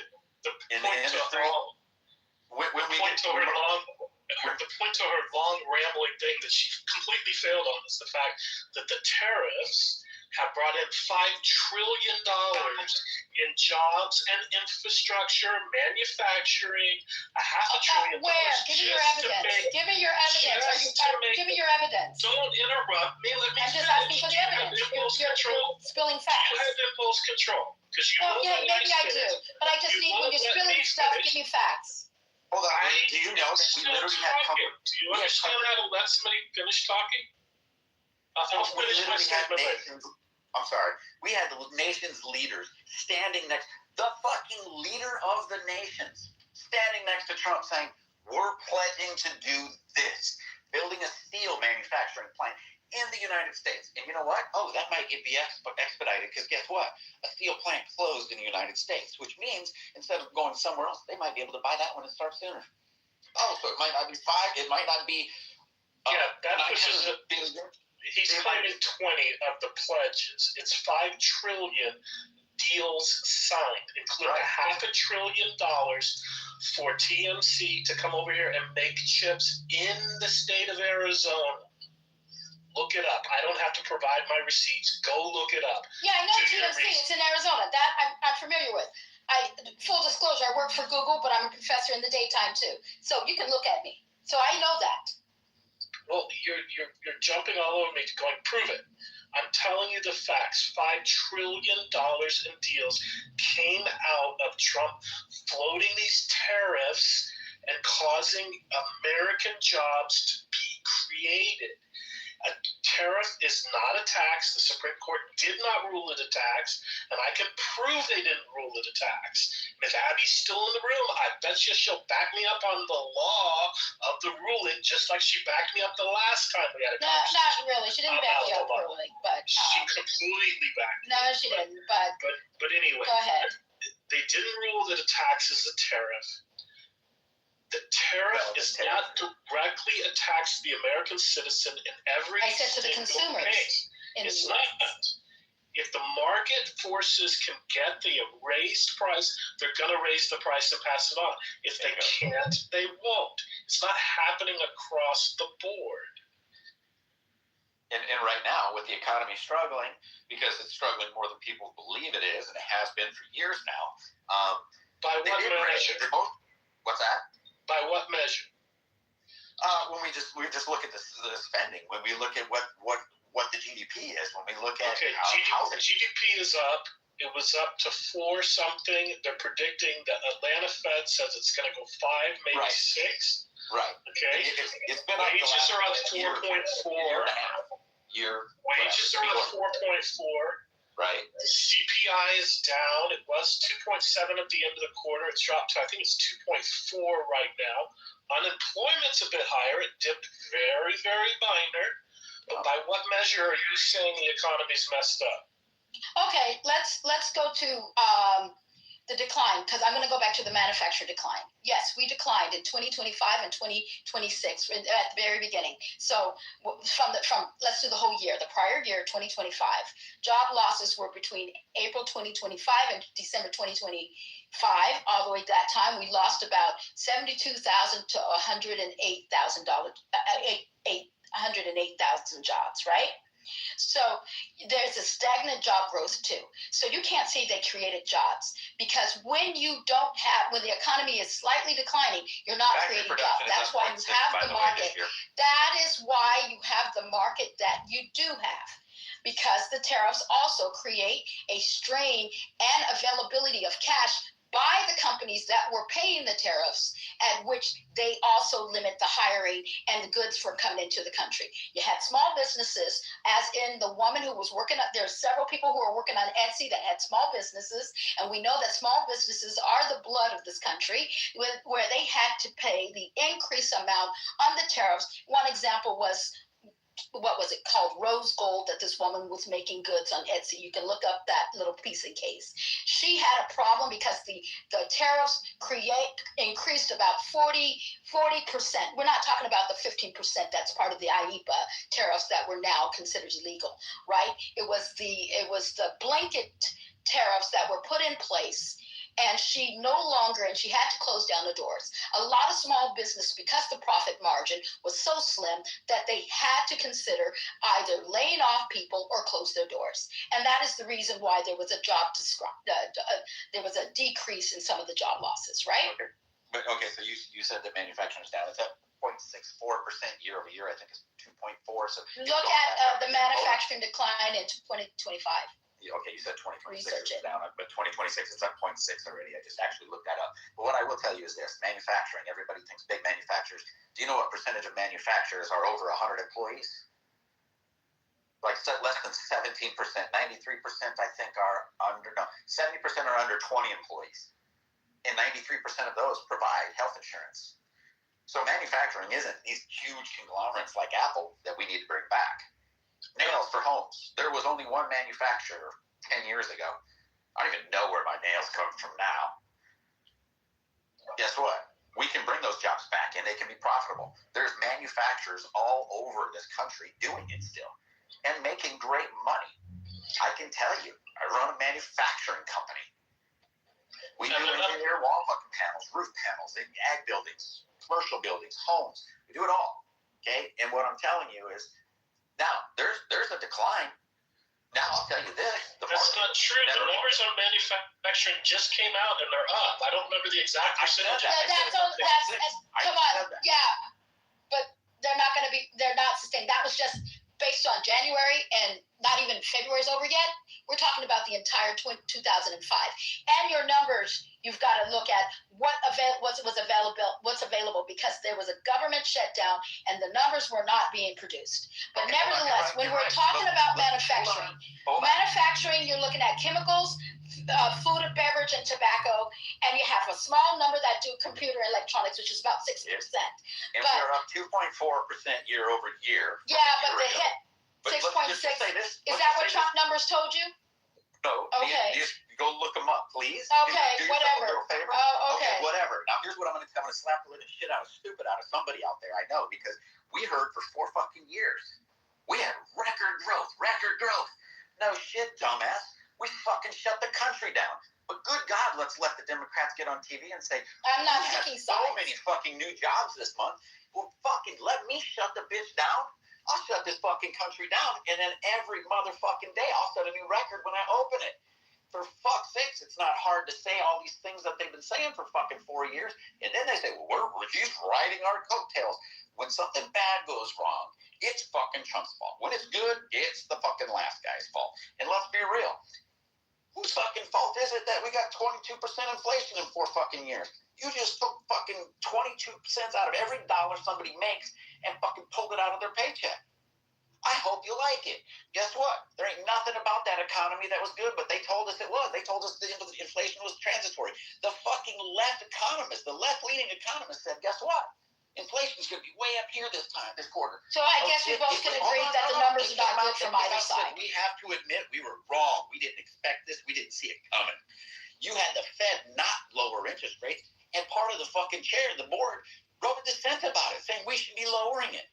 The point to her long rambling thing that she completely failed on is the fact that the tariffs have brought in $5 trillion in jobs and infrastructure, manufacturing, $500 billion. Where? Give me your evidence. Give me your evidence. Don't interrupt me. Let me I'm just asking for the evidence. You're spilling facts. You have impulse control. Maybe I do. But I just need, when you're spilling stuff, give me facts. Hold on. Do you know that we literally had companies? Do you understand how to let somebody finish talking? I'll finish my statement. I'm sorry. We had the nation's leaders standing next, the fucking leader of the nations, standing next to Trump saying, we're pledging to do this, building a steel manufacturing plant in the United States. And you know what? Oh, that might be expedited because guess what? A steel plant closed in the United States, which means instead of going somewhere else, they might be able to buy that one and start sooner. Oh, so it might not be 5, it might not be. He's claiming 20 of the pledges. It's $5 trillion deals signed, including $500 billion for TMC to come over here and make chips in the state of Arizona. Look it up. I don't have to provide my receipts. Go look it up. Yeah, I know TMC. It's in Arizona. That I'm familiar with. Full disclosure, I work for Google, but I'm a professor in the daytime too. So you can look at me. So I know that. Well, you're jumping all over me going, prove it. I'm telling you the facts. $5 trillion in deals came out of Trump floating these tariffs and causing American jobs to be created. A tariff is not a tax. The Supreme Court did not rule it a tax, and I can prove they didn't rule it a tax. And if Abby's still in the room, I bet you she'll back me up on the law of the ruling, just like she backed me up the last time we had a conversation. Not really. She didn't back you up for ruling, but she completely backed me. No, she didn't. But anyway, go ahead. They didn't rule that a tax is a tariff. The tariff is not directly a tax to the American citizen in every I said to the consumers. Case. It's not. If the market forces can get the raised price, they're going to raise the price and pass it on. If they can't, they won't. It's not happening across the board. And right now, with the economy struggling, because it's struggling more than people believe it is, and it has been for years now. By what measure? What's that? By what measure? When we just look at the spending, when we look at what the GDP is, when we look at GDP is up. It was up to 4 something. They're predicting the Atlanta Fed says it's going to go 5, maybe 6. Right. Okay. It's been wages are up 4.4. Wages are up 4.4. Right. The CPI is down. It was 2.7 at the end of the quarter. It's dropped to, I think it's 2.4 right now. Unemployment's a bit higher. It dipped very, very minor. But by what measure are you saying the economy's messed up? Okay, let's go to the decline, because I'm going to go back to the manufacturer decline. Yes, we declined in 2025 and 2026 at the very beginning. So from let's do the whole year. The prior year, 2025, job losses were between April 2025 and December 2025. All the way at that time, we lost about 72,000 to 108,000 jobs, right? So there's a stagnant job growth too. So you can't say they created jobs, because when the economy is slightly declining, you're not creating jobs. That's why you have the market. That is why you have the market that you do have, because the tariffs also create a strain and availability of cash by the companies that were paying the tariffs, at which they also limit the hiring and the goods from coming into the country. You had small businesses, as in the woman who was working up, there are several people who are working on Etsy that had small businesses, and we know that small businesses are the blood of this country, where they had to pay the increased amount on the tariffs. One example was, what was it called, rose gold, that this woman was making goods on Etsy. You can look up that little piece and case. She had a problem because the tariffs increased about 40%. We're not talking about the 15% that's part of the IEEPA tariffs that were now considered illegal, right? It was the blanket tariffs that were put in place, and she had to close down the doors. A lot of small business, because the profit margin was so slim, that they had to consider either laying off people or close their doors. And that is the reason why there was a there was a decrease in some of the job losses, right? Okay, so you said that manufacturing is down. It's at 0.64% year over year. I think it's 2.4. So look at the manufacturing decline in 2025. Okay, you said 2026 is down, but 2026 it's up 0.6 already. I just actually looked that up. But what I will tell you is this: manufacturing. Everybody thinks big manufacturers. Do you know what percentage of manufacturers are over 100 employees? Like less than 17%. 93%, I think, are under. No, 70% are under 20 employees, and 93% of those provide health insurance. So manufacturing isn't these huge conglomerates like Apple that we need to bring back. Nails for homes. There was only one manufacturer 10 years ago. I don't even know where my nails come from now. Guess what? We can bring those jobs back, and they can be profitable. There's manufacturers all over this country doing it still and making great money. I can tell you, I run a manufacturing company. We do engineer wall fucking panels, roof panels, in ag buildings, commercial buildings, homes. We do it all. Okay? And what I'm telling you is, now, there's a decline. Now, I'll tell you this. That's not true. The numbers on manufacturing just came out, and they're up. I don't remember the exact percentage. Come on. Yeah, but they're not sustained. That was just based on January, and not even February's over yet. We're talking about the entire 2005. And your numbers, you've got to look at what's available, because there was a government shutdown and the numbers were not being produced. But nevertheless, when we're talking about manufacturing, you're looking at chemicals, food and beverage, and tobacco, and you have a small number that do computer electronics, which is about 6%. And we're up 2.4% year over year. Yeah, but the hit 6.6. Is that what Trump numbers told you? No. Okay. You go look them up, please. Okay, do whatever. Oh, okay. Whatever. Now here's what I'm going to slap the living shit out of somebody out there. I know, because we heard for 4 fucking years we had record growth. No shit, dumbass. We fucking shut the country down. But good God, let's let the Democrats get on TV and say, I'm not taking so many fucking new jobs this month. Well, fucking let me shut the bitch down. I'll shut this fucking country down, and then every motherfucking day I'll set a new record when I open it. For fuck's sakes, it's not hard to say all these things that they've been saying for fucking 4 years, and then they say, well, we're just riding our coattails. When something bad goes wrong, it's fucking Trump's fault. When it's good, it's the fucking last guy's fault. And let's be real. Whose fucking fault is it that we got 22% inflation in 4 fucking years? You just took fucking 22% out of every dollar somebody makes and fucking pulled it out of their paycheck. I hope you like it. Guess what? There ain't nothing about that economy that was good, but they told us it was. They told us the inflation was transitory. The fucking left economists, the left-leaning economists said, guess what? Inflation's going to be way up here this quarter. So I guess we both can agree that the numbers are not good from either side. We have to admit we were wrong. We didn't expect this. We didn't see it coming. You had the Fed not lower interest rates, and part of the fucking chair, the board, wrote a dissent about it, saying we should be lowering it.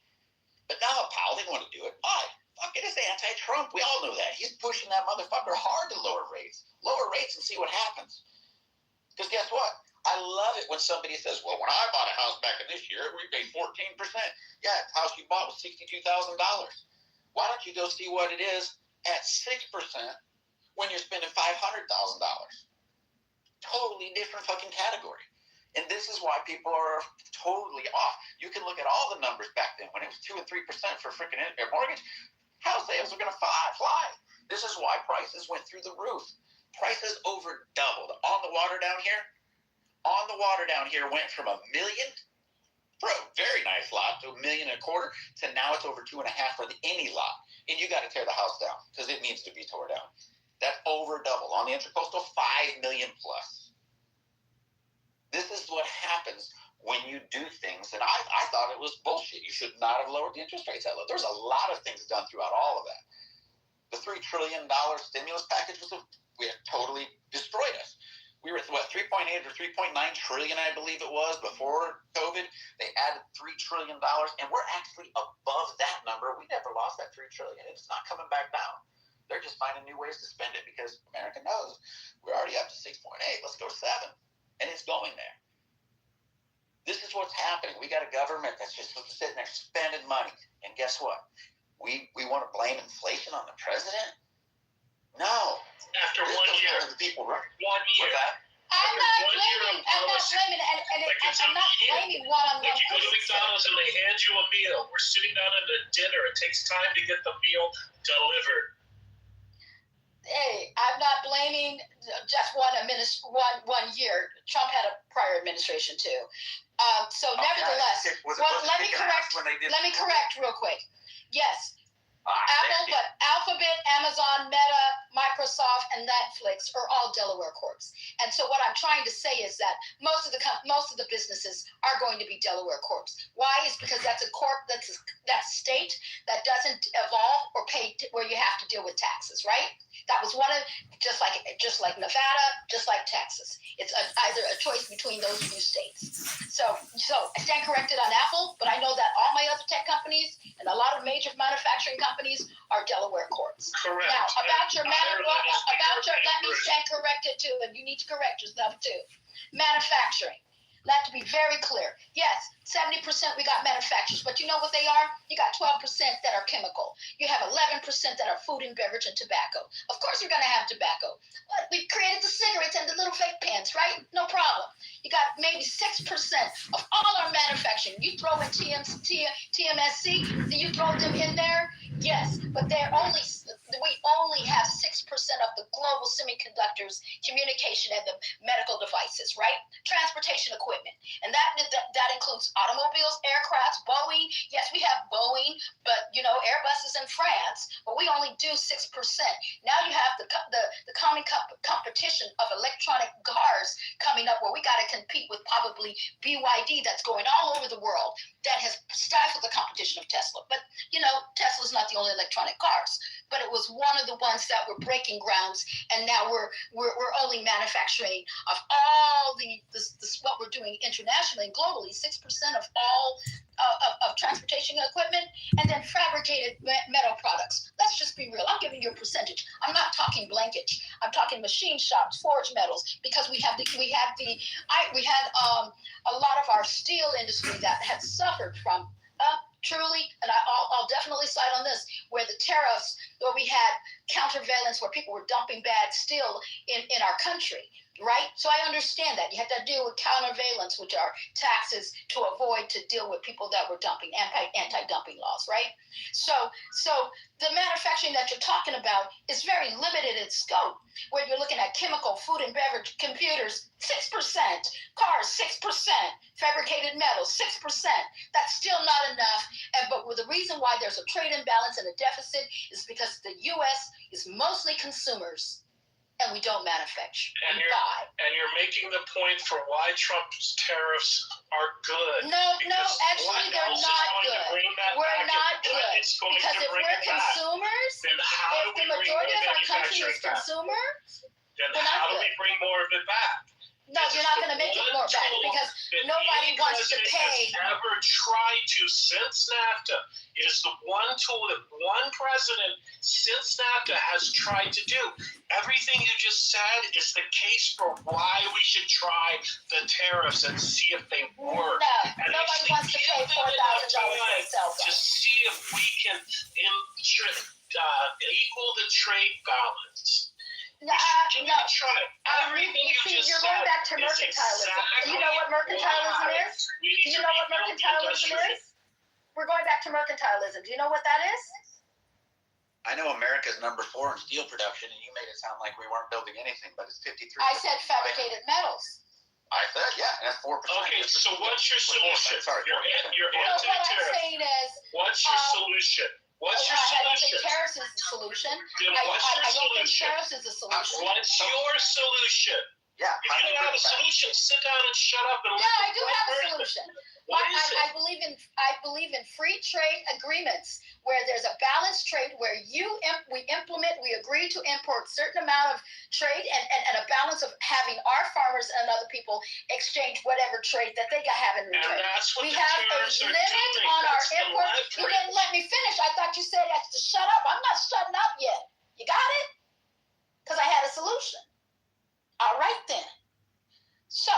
But now Powell didn't want to do it. Why? Fuck it, it's anti-Trump. We all know that. He's pushing that motherfucker hard to lower rates. Lower rates and see what happens. Because guess what? I love it when somebody says, well, when I bought a house back in this year, we paid 14%. Yeah, the house you bought was $62,000. Why don't you go see what it is at 6% when you're spending $500,000? Totally different fucking category. And this is why people are totally off. You can look at all the numbers back then when it was 2 and 3% for freaking mortgage. House sales are going to fly. This is why prices went through the roof. Prices over doubled. On the water down here went from $1 million for a very nice lot to $1.25 million to now it's over 2.5 for any lot. And you got to tear the house down because it needs to be tore down. That's over double. On the Intracoastal, $5 million plus. This is what happens when you do things. And I thought it was bullshit. You should not have lowered the interest rates that low. There's a lot of things done throughout all of that. The $3 trillion stimulus package totally destroyed us. We were at, 3.8 or 3.9 trillion, I believe it was, before COVID. They added $3 trillion, and we're actually above that number. We never lost that $3 trillion. It's not coming back down. They're just finding new ways to spend it because America knows we're already up to 6.8. Let's go 7. And it's going there. This is what's happening. We got a government that's just sitting there spending money. And guess what? We want to blame inflation on the president? No. After 1 year. The people, right? 1 year. I'm not blaming, and I'm not blaming one on Like you go to McDonald's and they hand you a meal. We're sitting down at a dinner. It takes time to get the meal delivered. Hey, I'm not blaming just one year. Trump had a prior administration too. So nevertheless, let me correct real quick. Yes. Apple, but Alphabet, Amazon, Meta, Microsoft, and Netflix are all Delaware corps. And so what I'm trying to say is that most of the businesses are going to be Delaware corps. Why? Is because that's a corp, that's a state that doesn't evolve or pay where you have to deal with taxes, right? That was one of just like Nevada, just like Texas. It's either a choice between those few states. So I stand corrected on Apple, but I know that all my other tech companies and a lot of major manufacturing companies are Delaware courts. Correct. Now, let me stand corrected too, and you need to correct yourself too. Manufacturing. Let to be very clear. Yes, 70% we got manufacturers, but you know what they are? You got 12% that are chemical. You have 11% that are food and beverage and tobacco. Of course, we're going to have tobacco. But we created the cigarettes and the little fake pens, right? No problem. You got maybe 6% of all our manufacturing. You throw in TMSC, do you throw them in there? Yes, but we only have 6% of the global semiconductors, communication, and the medical devices, right? Transportation equipment. And that includes automobiles, aircrafts, Boeing. Yes, we have Boeing, but Airbus is in France, but we only do 6%. Now you have the common competition of electronic cars coming up where we got to compete with probably BYD that's going all over the world that has stifled the competition of Tesla. But, Tesla's not the only electronic cars, but it was one of the ones that were breaking grounds, and now we're only manufacturing of all what we're doing internationally and globally, 6% of all of transportation equipment, and then fabricated metal products. Let's just be real. I'm giving you a percentage. I'm not talking blankage. I'm talking machine shops, forged metals, because we had a lot of our steel industry that had suffered from truly, and I'll definitely side on this, where the tariffs, where we had countervailance, where people were dumping bad steel in our country, right? So I understand that. You have to deal with countervailance, which are taxes to avoid to deal with people that were dumping, anti-dumping laws, right? So the manufacturing that you're talking about is very limited in scope, where you're looking at chemical, food and beverage, computers, 6%, cars, 6%, fabricated metals, 6%. That's still not enough. But the reason why there's a trade imbalance and a deficit is because the U.S. is mostly consumers, and we don't manufacture. And you're making the point for why Trump's tariffs are good. No, actually they're not good. We're not good. Because if we're consumers, if the majority of our country is consumers, then how do we bring more of it back? No, you're not going to make it more back because nobody wants to pay. Has ever tried to since NAFTA. It is the one tool that one president since NAFTA has tried to do. Everything you just said is the case for why we should try the tariffs and see if they work. No, and nobody wants to pay $4,000 for a cell phone. To see if we can equal the trade balance. No. Try everything You're going back to mercantilism. Do you know what mercantilism is? Do you know what mercantilism is? We're going back to mercantilism. Do you know what that is? I know America's number 4 in steel production, and you made it sound like we weren't building anything, but it's 53%. I said fabricated metals. I said, yeah, that's 4%. Okay, so what's your solution? Sorry, you're anti-tariff. What I'm saying is, what's your solution? What's your solution? I don't think tariffs is the solution. I don't think tariffs is the solution. What's your solution? Yeah. If you don't have a solution, sit down and shut up and listen. Yeah, I do have a solution. What is it? I believe in free trade agreements where there's a balanced trade where we agree to import certain amount of trade and a balance of having our farmers and other people exchange whatever trade that they have in return. And that's what we have a limit on our imports. You didn't let me finish. I thought you said that's to shut up. I'm not shutting up yet. You got it? Because I had a solution. All right then. So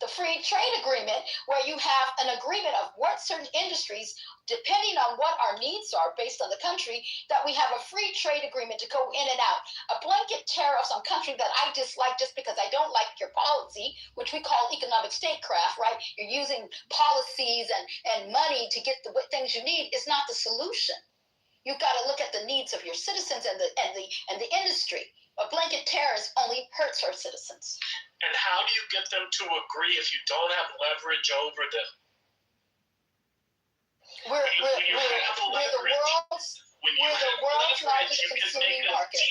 the free trade agreement, where you have an agreement of what certain industries, depending on what our needs are based on the country, that we have a free trade agreement to go in and out. A blanket tariffs on country that I dislike just because I don't like your policy, which we call economic statecraft, right? You're using policies and money to get the things you need is not the solution. You've got to look at the needs of your citizens and the industry. A blanket tariff only hurts our citizens. And how do you get them to agree if you don't have leverage over them? We're the world's largest consuming market.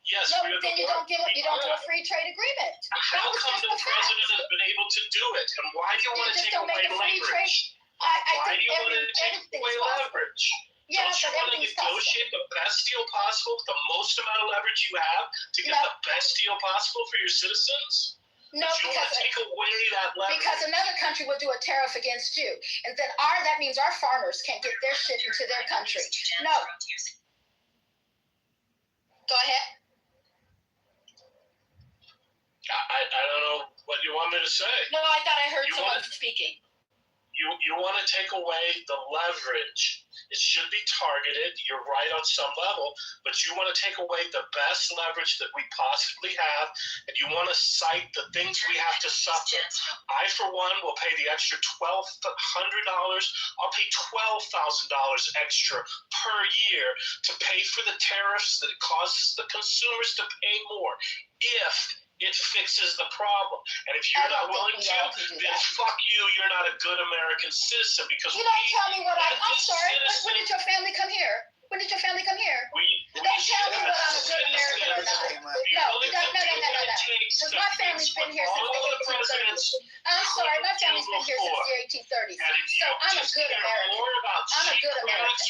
Yes, no, then you don't do a free trade agreement. How come the president has been able to do it? And why do you want to take away leverage? Why do you want to take away leverage? Yeah, don't you want to negotiate the best deal possible with the most amount of leverage you have to get the best deal possible for your citizens? No, you want to take away that leverage. Because another country will do a tariff against you. And then that means our farmers can't get their shit into their country. No. Go ahead. I don't know what you want me to say. No, I thought I heard someone speaking. You want to take away the leverage. It should be targeted. You're right on some level, but you want to take away the best leverage that we possibly have, and you want to cite the things we have to suffer. I, for one, will pay the extra $1,200. I'll pay $12,000 extra per year to pay for the tariffs that it causes the consumers to pay more if it fixes the problem. And if you're not willing to, then fuck you, you're not a good American citizen. Because you don't tell me what I'm sorry, when did your family come here? When did your family come here? Don't tell me what I'm a good American or not. No. Because my family's been here since the 1830s. I'm sorry, my family's been here since the 1830s. So I'm a good American. I'm a good American.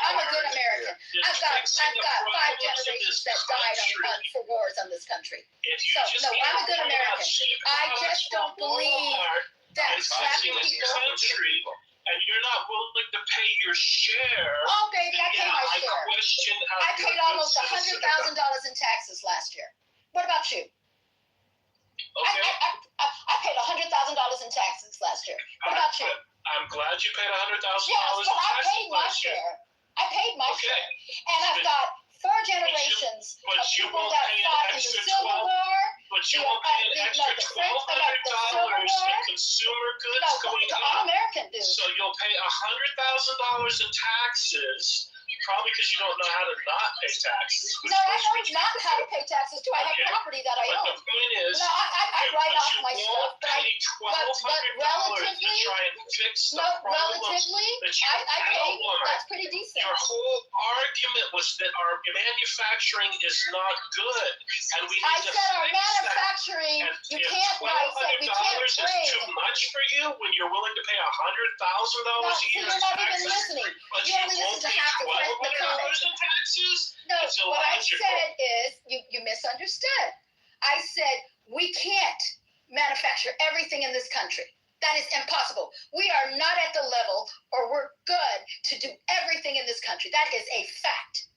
I'm a good American. I've got 5 generations that died for wars on this country. So no, I'm a good American. I just don't believe that slapping people. And you're not willing to pay your share. Oh, baby, I paid my share. I paid almost $100,000 in taxes last year. What about you? Okay. I paid $100,000 in taxes last year. What about you? I'm I'm glad you paid $100,000 Yes, but in I taxes paid my last year. share. I paid my Okay. share. And I've got 4 generations but of you people won't that pay an fought in the extra Civil 12 War. But you the, won't pay an the extra Civil War. $1,200 for consumer goods going to up. All-American dues. So you'll pay $100,000 in taxes, probably because you don't know how to not pay taxes. No, I know not how to pay taxes too. I have property that I But own. the point is, No, I write off my you stuff. won't pay $1,200 to try and fix the problems relatively, that you I pay. outlined. That's pretty decent. Your whole argument was that our manufacturing is not good, and we need to I said our fix manufacturing, that. you And can't write that we can't $1,200 is bring. too much for you when you're willing to pay $100,000 No, a see, year you're in not even taxes. listening. But You only listen won't to pay half the comments. $1,200 in taxes? No, It's what I illogical. said is you misunderstood. I said we can't manufacture everything in this country. That is impossible. We are not at the level, or we're good to do everything in this country. That is a fact.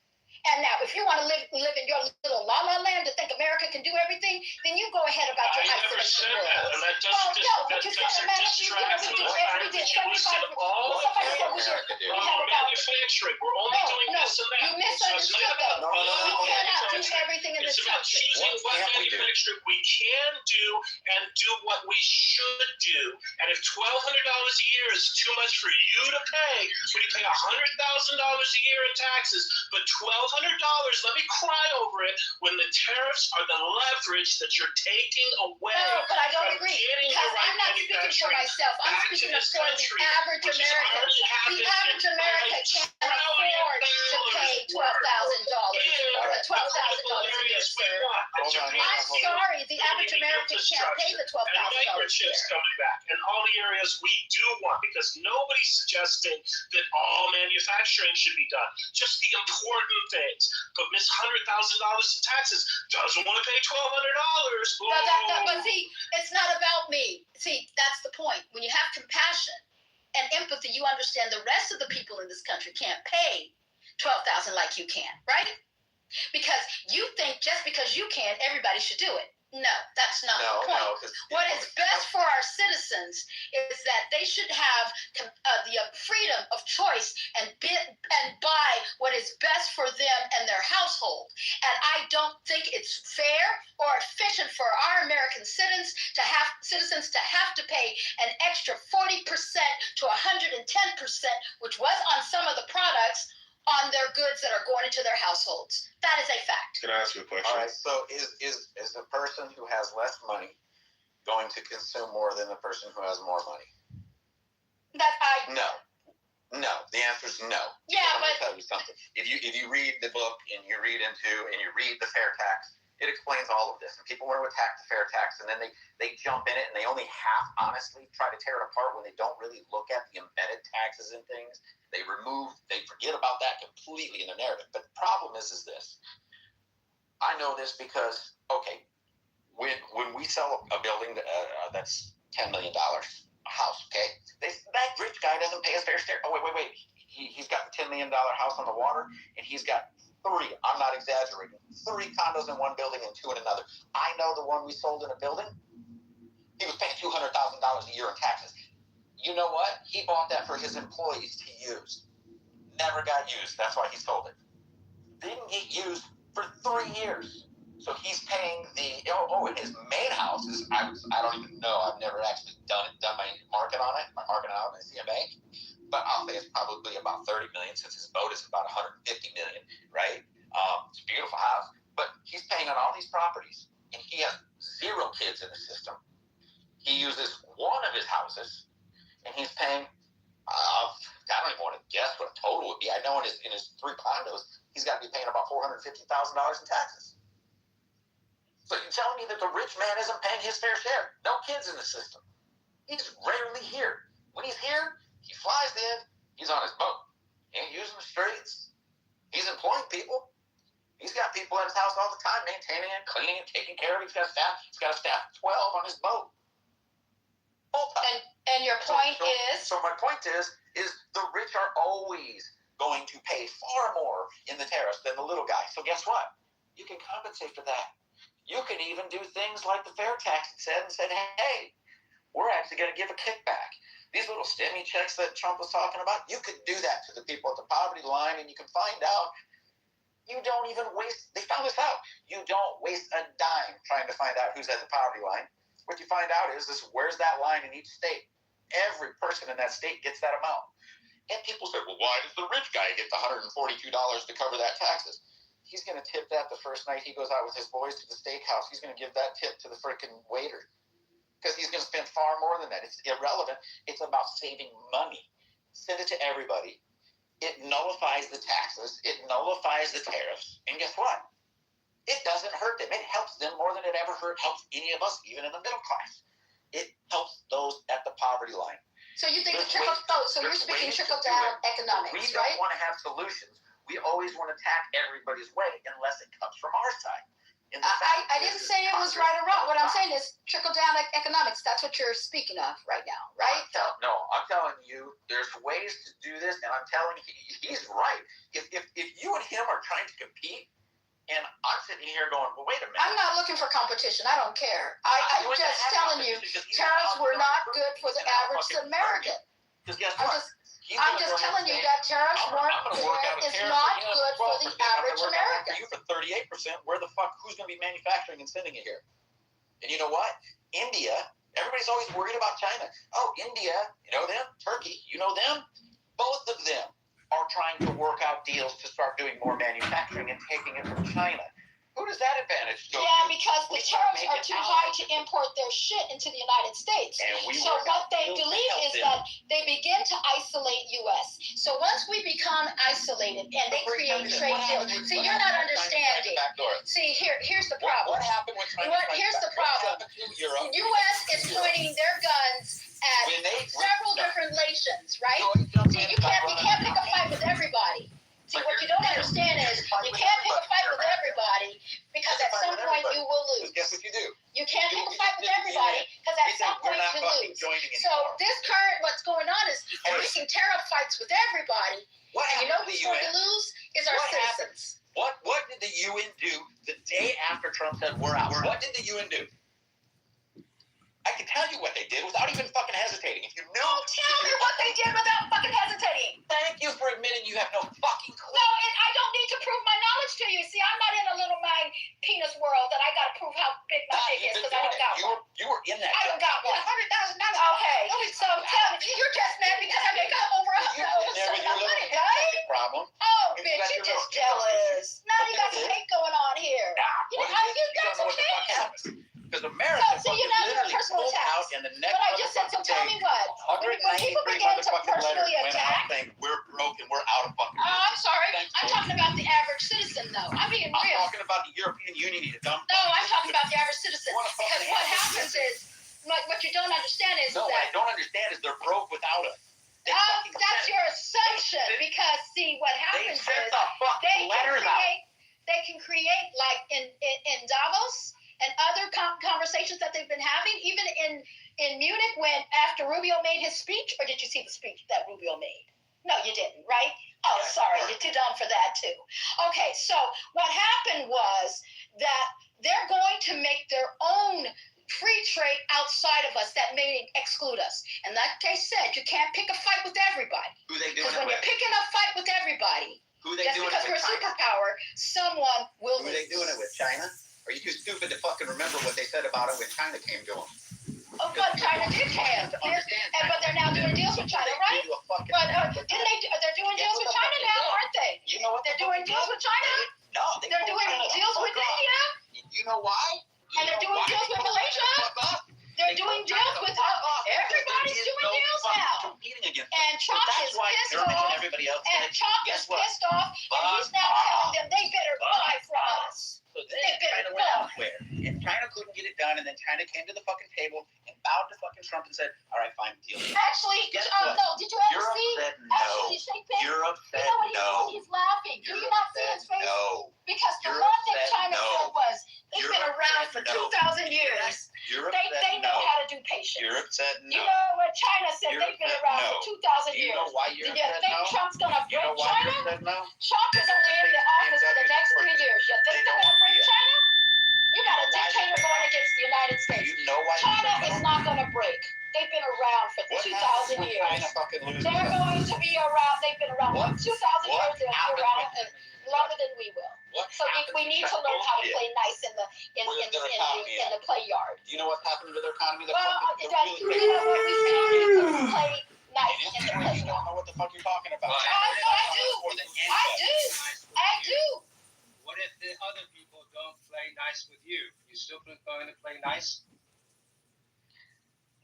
And now, if you want to live in your little la-la land to think America can do everything, then you go ahead about your I never said that, and that doesn't but you said America, we did 75%. all Somebody said we America did. do. We have about manufacturing. We're only doing this and that. you misunderstood though. No. We cannot do everything in It's this about country. choosing what What can't we do? manufacturing we can do and do what we should do. And if $1,200 a year is too much for you to pay, when you pay $100,000 a year in taxes, but $1,200, let me cry over it, when the tariffs are the leverage that you're taking away. No, but I don't from agree getting because the right I'm not speaking for manufacturing myself. I'm back to speaking this for country, the average which has American. already happened The average in American can't afford to pay $12,000 or $12,000 a year, sir. I'm sorry, the average American can't pay the $12,000 and a year. microchips coming back, and all the areas we do want, because nobody's suggesting that all manufacturing should be done, just the important things. But Miss $100,000 in taxes doesn't want to pay $1,200. But see, it's not about me. See, that's the point. When you have compassion and empathy, you understand the rest of the people in this country can't pay $12,000 like you can, right? Because you think just because you can, everybody should do it. No, that's not the point. What is best for our citizens is that they should have the freedom of choice and buy what is best for them and their household. And I don't think it's fair or efficient for our American citizens to have to pay an extra 40% to 110%, which was on some of the products, on their goods that are going into their households. That is a fact. Can I ask you a question? All right. So is a person who has less money going to consume more than the person who has more money? No. The answer is no. Yeah, I'm but gonna tell you something. If you read the book and you read the fair tax, it explains all of this. And people want to attack the fair tax, and then they jump in it, and they only half honestly try to tear it apart when they don't really look at the embedded taxes and things. They forget about that completely in their narrative. But the problem is this. I know this because, okay, when we sell a building that's $10 million, a house, okay, that rich guy doesn't pay his fair share. Oh, wait. He's got the $10 million house on the water, and he's got 3, I'm not exaggerating, 3 condos in one building and 2 in another. I know the one we sold in a building, he was paying $200,000 a year in taxes. You know what? He bought that for his employees to use. Never got used. That's why he sold it. Didn't get used for 3 years. So he's paying and his main house is, I don't even know. I've never actually done my market on it, my market out in the CMA. But I'll say it's probably about $30 million since his boat is about $150 million, right? It's a beautiful house. But he's paying on all these properties, and he has 0 kids in the system. He uses one of his houses, and he's paying, I don't even want to guess what a total would be. I know in his 3 condos, he's got to be paying about $450,000 in taxes. So you're telling me that the rich man isn't paying his fair share? No kids in the system. He's rarely here. When he's here, he flies in, he's on his boat. He ain't using the streets. He's employing people. He's got people at his house all the time, maintaining it, cleaning it, taking care of it. He's got a staff of 12 on his boat. Full time. And your point is? So my point is the rich are always going to pay far more in the tariffs than the little guy. So guess what? You can compensate for that. You can even do things like the fair tax said, hey, we're actually going to give a kickback. these little stimmy checks that Trump was talking about, you could do that to the people at the poverty line, and you can find out you don't even waste, they found this out, you don't waste a dime trying to find out who's at the poverty line. What you find out is where's that line in each state. Every person in that state gets that amount. And people say, well, why does the rich guy get the $142 to cover that taxes? He's going to tip that the first night he goes out with his boys to the steakhouse. He's going to give that tip to the freaking waiter. Because he's going to spend far more than that. It's irrelevant. It's about saving money. Send it to everybody. It nullifies the taxes. It nullifies the tariffs. And guess what? It doesn't hurt them. It helps them more than it ever helps any of us, even in the middle class. It helps those at the poverty line. So you think so you're speaking trickle-down economics, we right? don't want to have solutions. We always want to attack everybody's way unless it comes from our side. I didn't say it was right or wrong. What I'm saying is trickle-down economics. That's what you're speaking of right now, right? I'm telling you, there's ways to do this, and I'm telling you, he's right. If you and him are trying to compete, and I'm sitting here going, well, wait a minute. I'm not looking for competition. I don't care. I'm just telling you, tariffs were not good for the average American. Because guess what? I'm just telling you that tariffs is not good for the average American. You for 38%, who's going to be manufacturing and sending it here? And you know what? India, everybody's always worried about China. Oh, India, you know them? Turkey, you know them? Both of them are trying to work out deals to start doing more manufacturing and taking it from China. Who does that advantage go to? Yeah, because the tariffs are too high to import their shit into the United States. So what they believe is that they begin to isolate U.S. So once we become isolated and they create trade deals, see, you're not understanding. See, here's the problem. What happened when China? Here's the problem. The U.S. is pointing their guns at several different nations, right? See, you can't pick a fight with everybody. See, what you don't understand is you can't pick a fight with everybody because at some point you will lose. Guess what you do? You can't pick a fight with everybody because at some point you lose. So this current, what's going on is they're making tariff fights with everybody. And you know who's going to lose is our citizens. What did the UN do the day after Trump said we're out? What did the UN do? I can tell you what they did without even fucking hesitating. If you know, tell me what they did without fucking hesitating. Thank you for admitting you have no fucking clue. No, and I don't need to prove my knowledge to you. See, I'm not in a little mind penis world that I got to prove how big my dick is because I don't got one. You were in that. I don't got one. $100,000. Okay, so tell me, you're just mad because I make over $100,000 money, right? Problem. Oh, bitch, you're just jealous. Now you got some hate going on here. You got some hate. Because America you're not doing personal attacks. But I just said, so tell me what. When people begin to personally attack. We're broken. We're out of fucking. Oh, I'm sorry. I'm talking about the average citizen, though. I'm being real. I'm talking about the European Union. No, I'm talking about the average citizen. Because what happens is, what you don't understand is that. No, what I don't understand is they're broke without us. That's your assumption. Because, see, what happens is they can create, like in Davos, and other conversations that they've been having, even in Munich, when after Rubio made his speech, or did you see the speech that Rubio made? No, you didn't, right? Oh, sorry, you're too dumb for that too. Okay, so what happened was that they're going to make their own free trade outside of us that may exclude us. And like I said, you can't pick a fight with everybody. Who they doing it with? Because when you're picking a fight with everybody, just because we're a superpower, someone will lose. Who they doing it with? China? Are you too stupid to fucking remember what they said about it when China came to them? Oh, but China did come. But they're now doing deals with China, right? But they're doing deals with China now, aren't they? You know what? They're doing deals with China? No. They're doing deals with India? You know why? And they're doing deals with Malaysia? They're doing deals with everybody's doing deals now. And Trump is pissed off. And Trump is pissed off. And he's now telling them they better buy from us. So then China went elsewhere, and China couldn't get it done, and then China came to the fucking table and bowed to fucking Trump and said, all right, fine, deal. Actually, no, did you ever see? Said no. Actually, Europe said no. He's laughing. Do you not see his face? No. Because the one thing China said was, they've been around for 2,000 years. They know how to do patience. Europe said no. You know what China said? They've been around for 2,000 years. You know why Europe said no? Do you think Trump's going to break China? Trump is only in the office for the next 3 years. You think they're going to break China? You got a dictator going against the United States. You know why China is not going to break. They've been around for 2,000 years. They're going to be around. They've been around for 2,000 years. They'll be around longer than we will. So we need to learn how to play nice in the play yard. Do you know what's happened to their economy? We still need to play nice in the play You don't yard. know what the fuck you're talking about. I do. What if the other people don't play nice with you? You still going to play nice?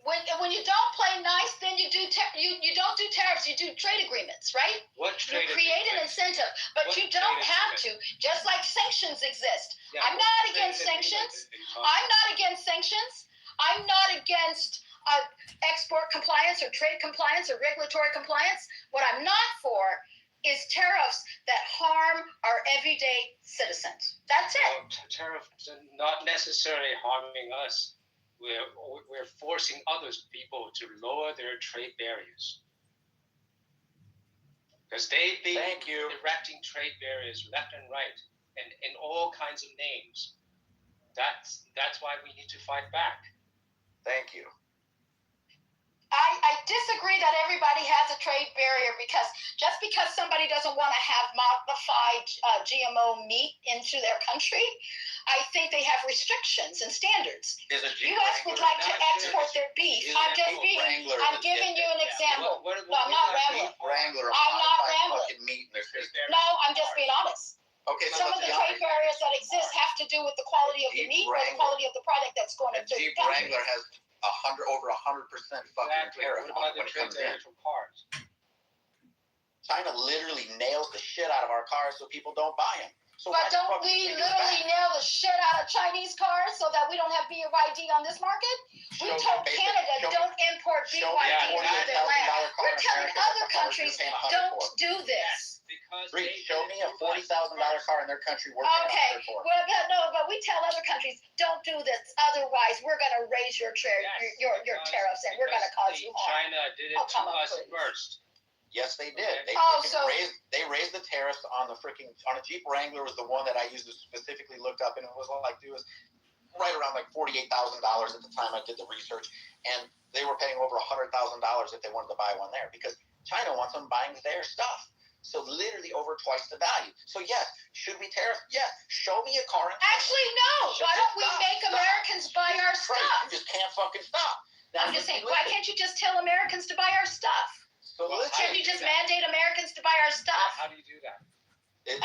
When you don't play nice, then you don't do tariffs. You do trade agreements, right? What You trade create an incentive, but What you don't trade have to. Just like sanctions exist. Yeah, I'm what not trade against agreement sanctions. is it talking I'm not against sanctions. I'm not against export compliance or trade compliance or regulatory compliance. What I'm not for is tariffs that harm our everyday citizens. That's it. Tariffs are not necessarily harming us. We're forcing others people to lower their trade barriers. Because they've been erecting trade barriers left and right and in all kinds of names. That's why we need to fight back. Thank you. I disagree that everybody has a trade barrier because just because somebody doesn't want to have modified GMO meat into their country, I think they have restrictions and standards. U.S. would like to export their beef. I'm giving you an example. No, I'm not rambling. I'm not rambling. No, I'm just being honest. Okay, Some of the trade barriers that exist have to do with the quality of the meat or the quality of the product that's going to the Jeep country. Wrangler has over 100% fucking tariff on it when it comes in. Cars? China literally nails the shit out of our cars so people don't buy them. So But don't we literally nail the shit out of Chinese cars so that we don't have BYD on this market? We told Canada don't import BYD into their land. We're telling other countries don't do this. Show me a $40,000 car in their country worth Okay, but we tell other countries don't do this. Otherwise, we're going to raise your tariffs and we're going to cause you harm. China did it to us first. Yes, they did. They raised the tariffs on the on a Jeep Wrangler was the one that I used to specifically look up, and it was right around like $48,000 at the time I did the research, and they were paying over $100,000 if they wanted to buy one there because China wants them buying their stuff. So literally over twice the value. So yes, should we tariff? Yes. Show me a car. Actually, no. Why don't we make Americans buy our stuff? You just can't fucking stop. Now, I'm just saying, why can't you just tell Americans to buy our stuff? So can't you just mandate Americans to buy our stuff? How do you do that? Hey,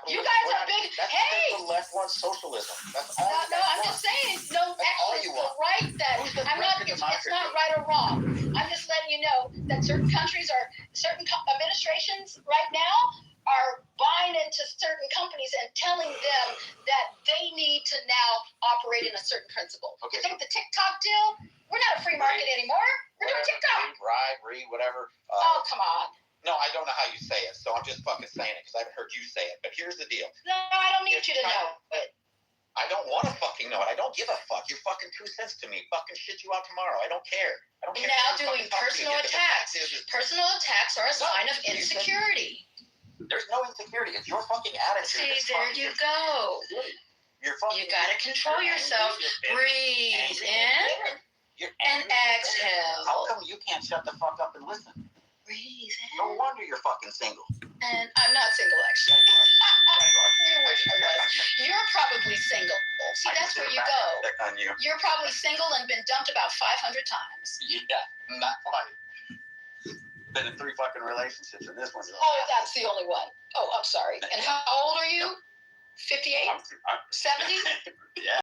you guys are big. Hey, the left wants socialism. That's all. No, I'm just saying. No, actually, it's the right that I'm not. It's not right or wrong. I'm just letting you know that certain administrations right now are buying into certain companies and telling them that they need to now operate in a certain principle. Okay. You think the TikTok deal? We're not a free market anymore. We're doing TikTok. Bribery, whatever. Oh, come on. No, I don't know how you say it, so I'm just fucking saying it because I haven't heard you say it. But here's the deal. No, I don't need you to know it. I don't want to fucking know it. I don't give a fuck. You're fucking 2 cents to me. Fucking shit you out tomorrow. I don't care. I don't care. Now doing personal attacks. Personal attacks are a sign of insecurity. There's no insecurity. It's your fucking attitude. See, there you go. You gotta control yourself. Breathe in and exhale. How come you can't shut the fuck up and listen? Breathe in. No wonder you're fucking single. And I'm not single, actually. You're probably single. See, that's where you go. You're probably single and been dumped about 500 times. Yeah, not quite. Been in 3 fucking relationships, and this one's. Oh, that's the only one. Oh, I'm sorry. And how old are you? 58? 70? Yeah.